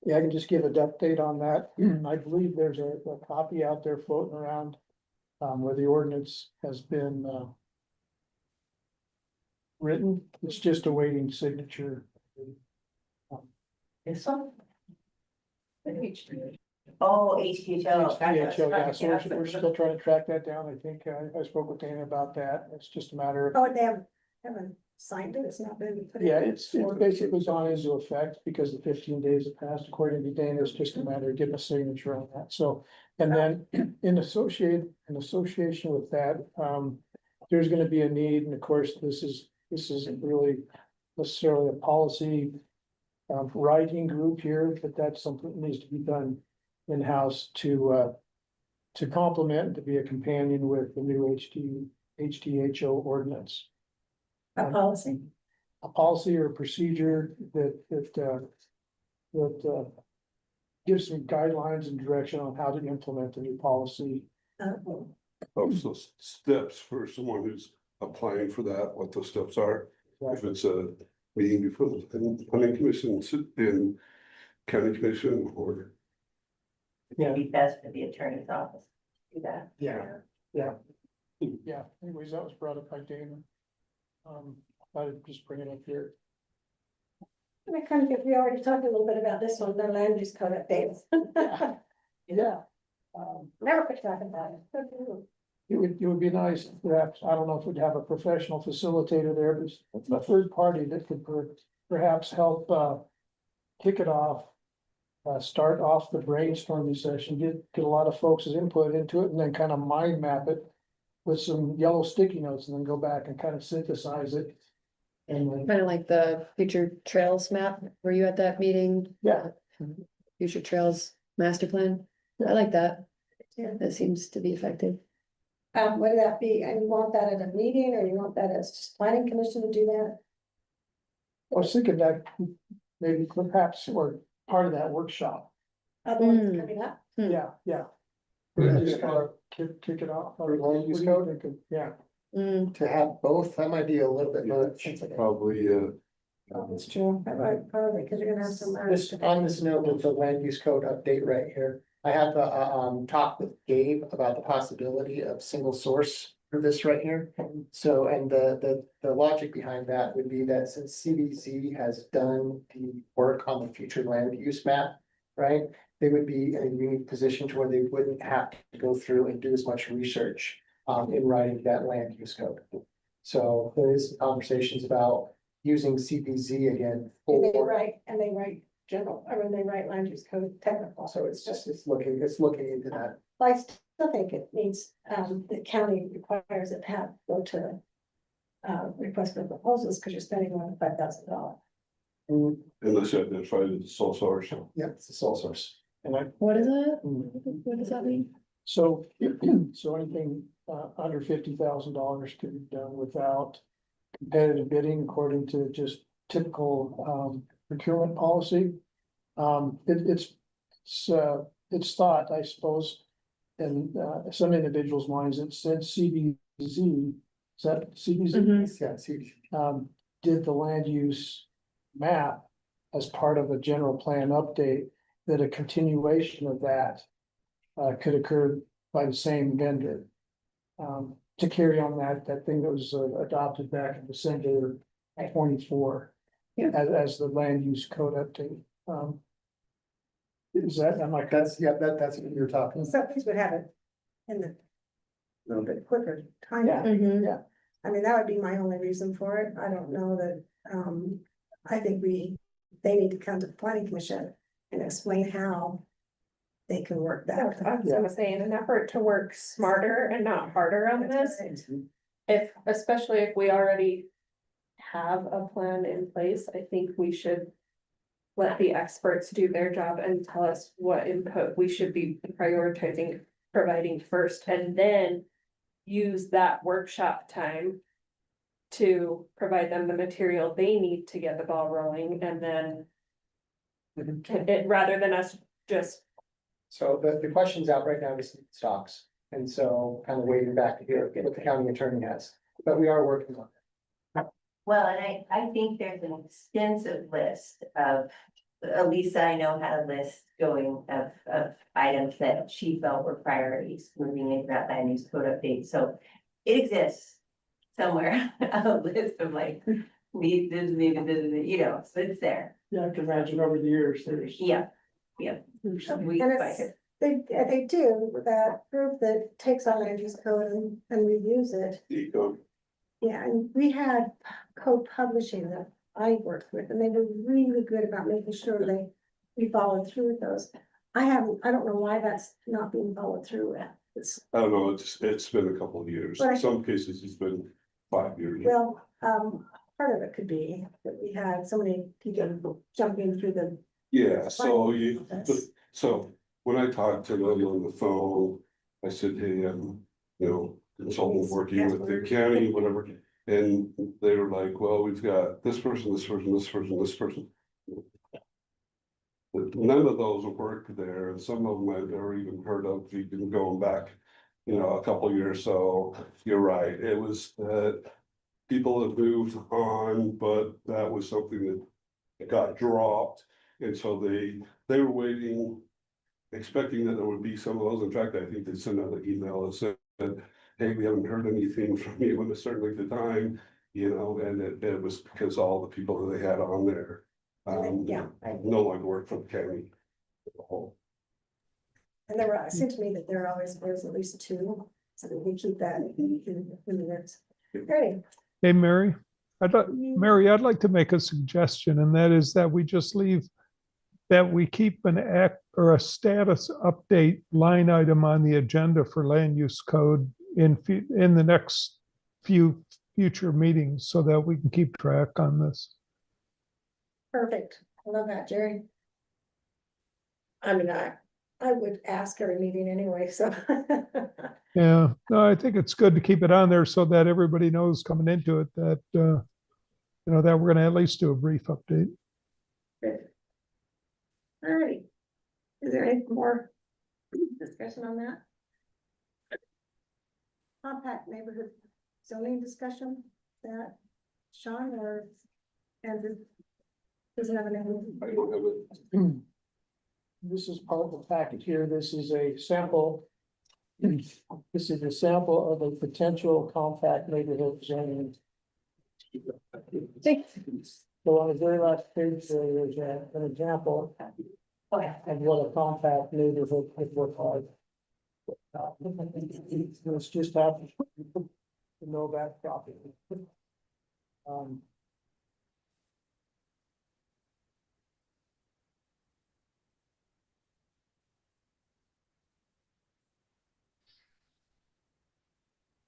Yeah, I can just give an update on that. I believe there's a copy out there floating around, where the ordinance has been, written. It's just awaiting signature. This one? Oh, HTHO. HTHO, yeah, so we're still trying to track that down. I think, I spoke with Dana about that. It's just a matter of. Oh, they haven't signed it, it's not been put in. Yeah, it's basically gone into effect because the 15 days have passed, according to Dana. It's just a matter of getting a signature on that, so. And then in association with that, there's gonna be a need, and of course, this isn't really necessarily a policy. Writing group here, but that's something that needs to be done in-house to complement and to be a companion with the new HTHO ordinance. A policy. A policy or a procedure that gives some guidelines and direction on how to implement the new policy. Also steps for someone who's applying for that, what those steps are. If it's a meeting before the planning commission, in county commission, or. It'd be best for the attorney's office to do that. Yeah. Anyways, that was brought up by Dana. I'd just bring it up here. And I kind of, we already talked a little bit about this one, the land use code updates. Yeah. Never could talk about it. It would be nice, perhaps, I don't know if we'd have a professional facilitator there, but a third party that could perhaps help kick it off. Start off the brainstorming session, get a lot of folks' input into it, and then kind of mind map it with some yellow sticky notes, and then go back and kind of synthesize it. And then, Kind of like the future trails map. Were you at that meeting? yeah, Future Trails Master Plan. I like that. Yeah. That seems to be effective. Would that be, and you want that at a meeting, or you want that as just planning commission to do that? I was thinking that maybe perhaps, or part of that workshop. Other ones coming up? Yeah. Yeah. Just kind of kick it off. For land use code? Yeah. To have both, that might be a little bit much. Probably, That's true, probably, because you're gonna have some. This, on this note with the land use code update right here, I have a talk with Gabe about the possibility of single source for this right here. So, and the logic behind that would be that since CBZ has done the work on the future land use map, right? They would be in a unique position to where they wouldn't have to go through and do as much research in writing that land use code. So there is conversations about using CBZ again. And they for- write general, I mean, they write land use code technical, So it's just, it's looking into that. I still think it needs, the county requires it to have, go to. Request for proposals, because you're spending more than $5,000. unless you identify it as a sole source. Yeah, it's a sole source. And I, What is that? What does that mean? so, so anything under $50,000 can be done without competitive bidding according to just typical procurement policy. It's thought, I suppose, in some individuals' minds, it said CBZ, is that CBZ? Mhm. Yeah, see, Did the land use map as part of a general plan update, that a continuation of that could occur by the same vendor. To carry on that thing that was adopted back in December 24. As the land use code update. Is that, am I? That's what you're talking. So these would have it in the little bit quicker time. Yeah. Mhm. I mean, that would be my only reason for it. I don't know that, I think they need to come to the planning commission and explain how they can work I that. was gonna say, in an effort to work smarter and not harder on this, especially if we already have a plan in place, I think we should let the experts do their job and tell us what input we should be prioritizing, providing first, and then use that workshop time to provide them the material they need to get the ball rolling, and then rather than us just. So the question's out right now, is stocks, and so kind of waiting back to hear what the county attorney has, but we are working on it. Well, and I think there's an extensive list of, Elisa, I know had a list going of items that she felt were priorities moving into that land use code update, so it exists somewhere, a list of like, need this, you know, so it's there. Yeah, I can imagine over the years, there's. Yeah. there's- Week And by it's, they do, that group that takes on land use code and reviews it. Eco. Yeah, and we had co-publishing that I worked with, and they were really good about making sure we followed through with those. I don't know why that's not being followed through with. It's, I don't know, it's been a couple of years. But I In some cases, it's been 5 years. well, part of it could be that we had so many people jumping through the. Yeah, so when I talked to them on the phone, I said, hey, consultant working with the county, whatever. And they were like, well, we've got this person, this person, this person, this person. But none of those worked there, and some of them I've never even heard of, even going back, a couple of years. So you're right, it was that people have moved on, but that was something that got dropped. And so they were waiting, expecting that there would be some of those. In fact, I think they sent out an email that said, hey, we haven't heard anything from you in a certain length of time, and it was because all the people that they had on there. Yeah. No longer work for the county. And it seemed to me that there was at least two, so that we keep that in the minutes. Great. Hey, Mary, I'd like to make a suggestion, and that is that we just leave, that we keep an act or a status update line item on the agenda for land use code in the next few future meetings so that we can keep track on this. Perfect. I love that, Jerry. I mean, I would ask every meeting anyway, so. Yeah, no, I think it's good to keep it on there so that everybody knows coming into it that, that we're gonna at least do a brief update. All right. Is there any more discussion on that? Compact neighborhood zoning discussion that Sean or Andrew doesn't have anything. I don't have it. This is part of the packet here. This is a sample. This is a sample of a potential compact neighborhood zoning. So on the very last page, there is an example of what a compact neighborhood could look like. It's just happens to know that property.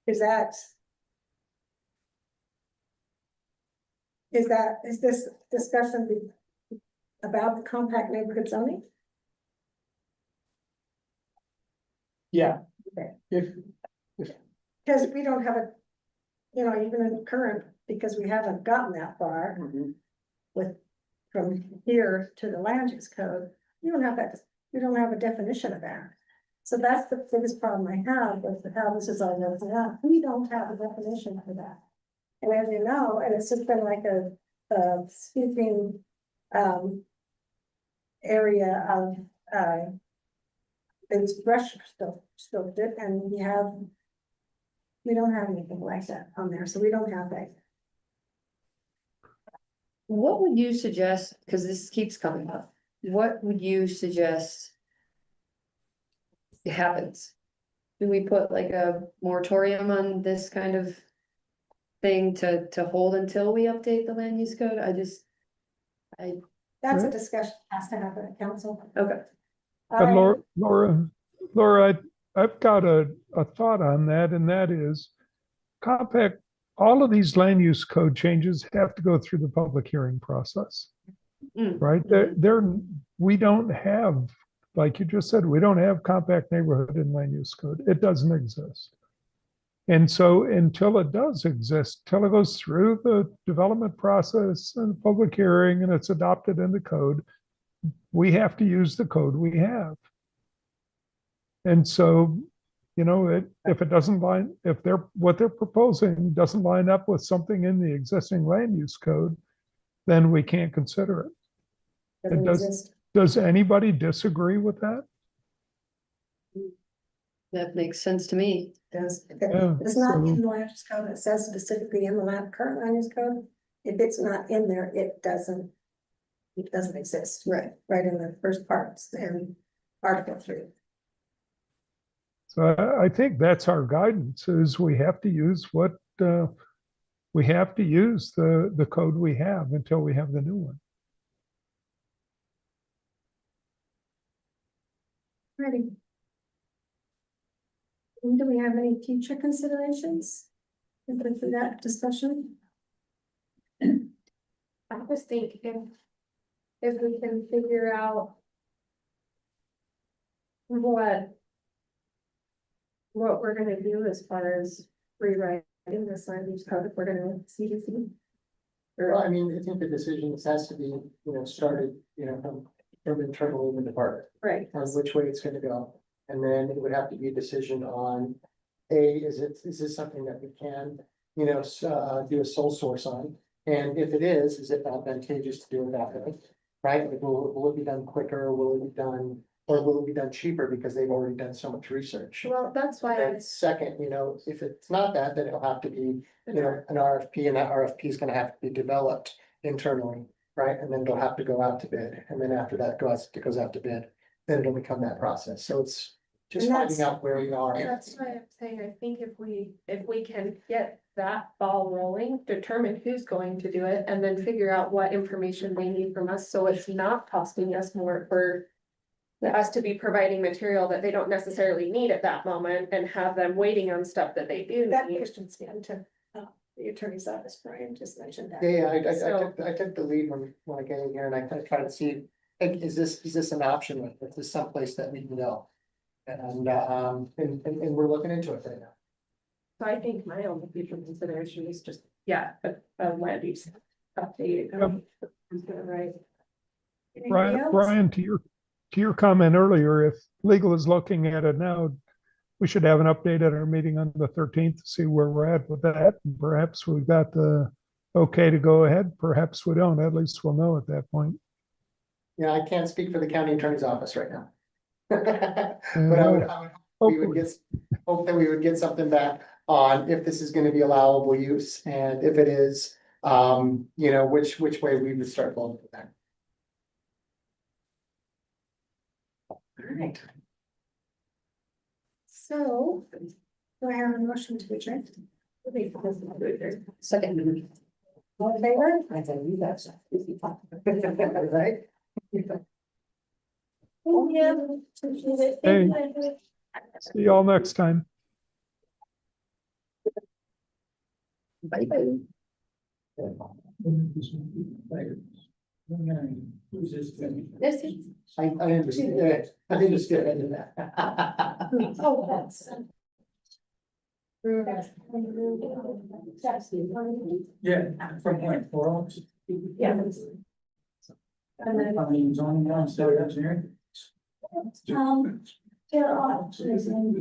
Is this discussion about the compact neighborhood zoning? Yeah. Okay. If, Because we don't have even in current, because we haven't gotten that far from here to the land use code, you don't have a definition of that. So that's the biggest problem I have with how this is all written out. We don't have a definition for that. And as you know, and it's just been like a sweeping area of there's brush still good, and we don't have anything like that on there, so we don't have that. What would you suggest, because this keeps coming up, what would you suggest happens? Do we put like a moratorium on this kind of thing to hold until we update the land use code? That's a discussion has to happen at council. Okay. But Laura, I've got a thought on that, and that is compact, all of these land use code changes have to go through the public hearing process. Mm. Right? We don't have, like you just said, we don't have compact neighborhood in land use code. It doesn't exist. And so until it does exist, till it goes through the development process and public hearing and it's adopted in the code, we have to use the code we have. And so, you know, if it doesn't if what they're proposing doesn't line up with something in the existing land use code, then we can't consider it. Doesn't exist. Does anybody disagree with that? That makes sense to me. It's not in the land use code, it says specifically in the current land use code, if it's not in there, it doesn't exist. Right. Right in the first parts and Article 3. So I think that's our guidance, is we have to use the code we have until we have the new one. Ready. Do we have any future considerations? For that discussion? I was thinking if we can figure out what we're gonna do as far as rewriting this land use code, if we're gonna CDC. Well, I mean, I think the decision has to be, started, from internally in the department, Right. on which way it's gonna go. And then it would have to be a decision on, is this something that we can, do a sole source on? And if it is it advantageous to do it that way? Right? Like, will it be done quicker? Will it be done cheaper because they've already done so much research? Well, that's why I And second, if it's not that, then it'll have to be, an RFP, and that RFP is gonna have to be developed internally, right? And then it'll have to go out to bid, and then after that it goes out to bid, then it'll become that process. So it's just And that's- finding out where we are. That's why I'm saying, I think if we can get that ball rolling, determine who's going to do it, and then figure out what information they need from us, so it's not costing us more for us to be providing material that they don't necessarily need at that moment, and have them waiting on stuff that they do That need. question's given to the attorney's office, Brian just mentioned that. Yeah, So- I took the lead when I came in here, and I tried to see, like, is this an option? Is this someplace that we can go? And we're looking into it right now. So I think my only future consideration is just, a land use update. Right. Anything else? Brian, to your comment earlier, if legal is looking at it now, we should have an update at our meeting on the 13th to see where we're at with that. Perhaps we've got the okay to go ahead. Perhaps we don't. At least we'll know at that point. Yeah, I can't speak for the county attorney's office right now. But I would hope that we would get something back on if this is gonna be allowable use, and if it is, which way we would start going with that. Alright. So, do I have a motion to adjourn? Second. All in favor? I tell you that's. Right? Hey. See y'all next time. Bye-bye. This is. I understand, I understand that. Oh, that's. Yeah, from point four. Yeah. And then. I mean, zoning downstairs engineering. There are options in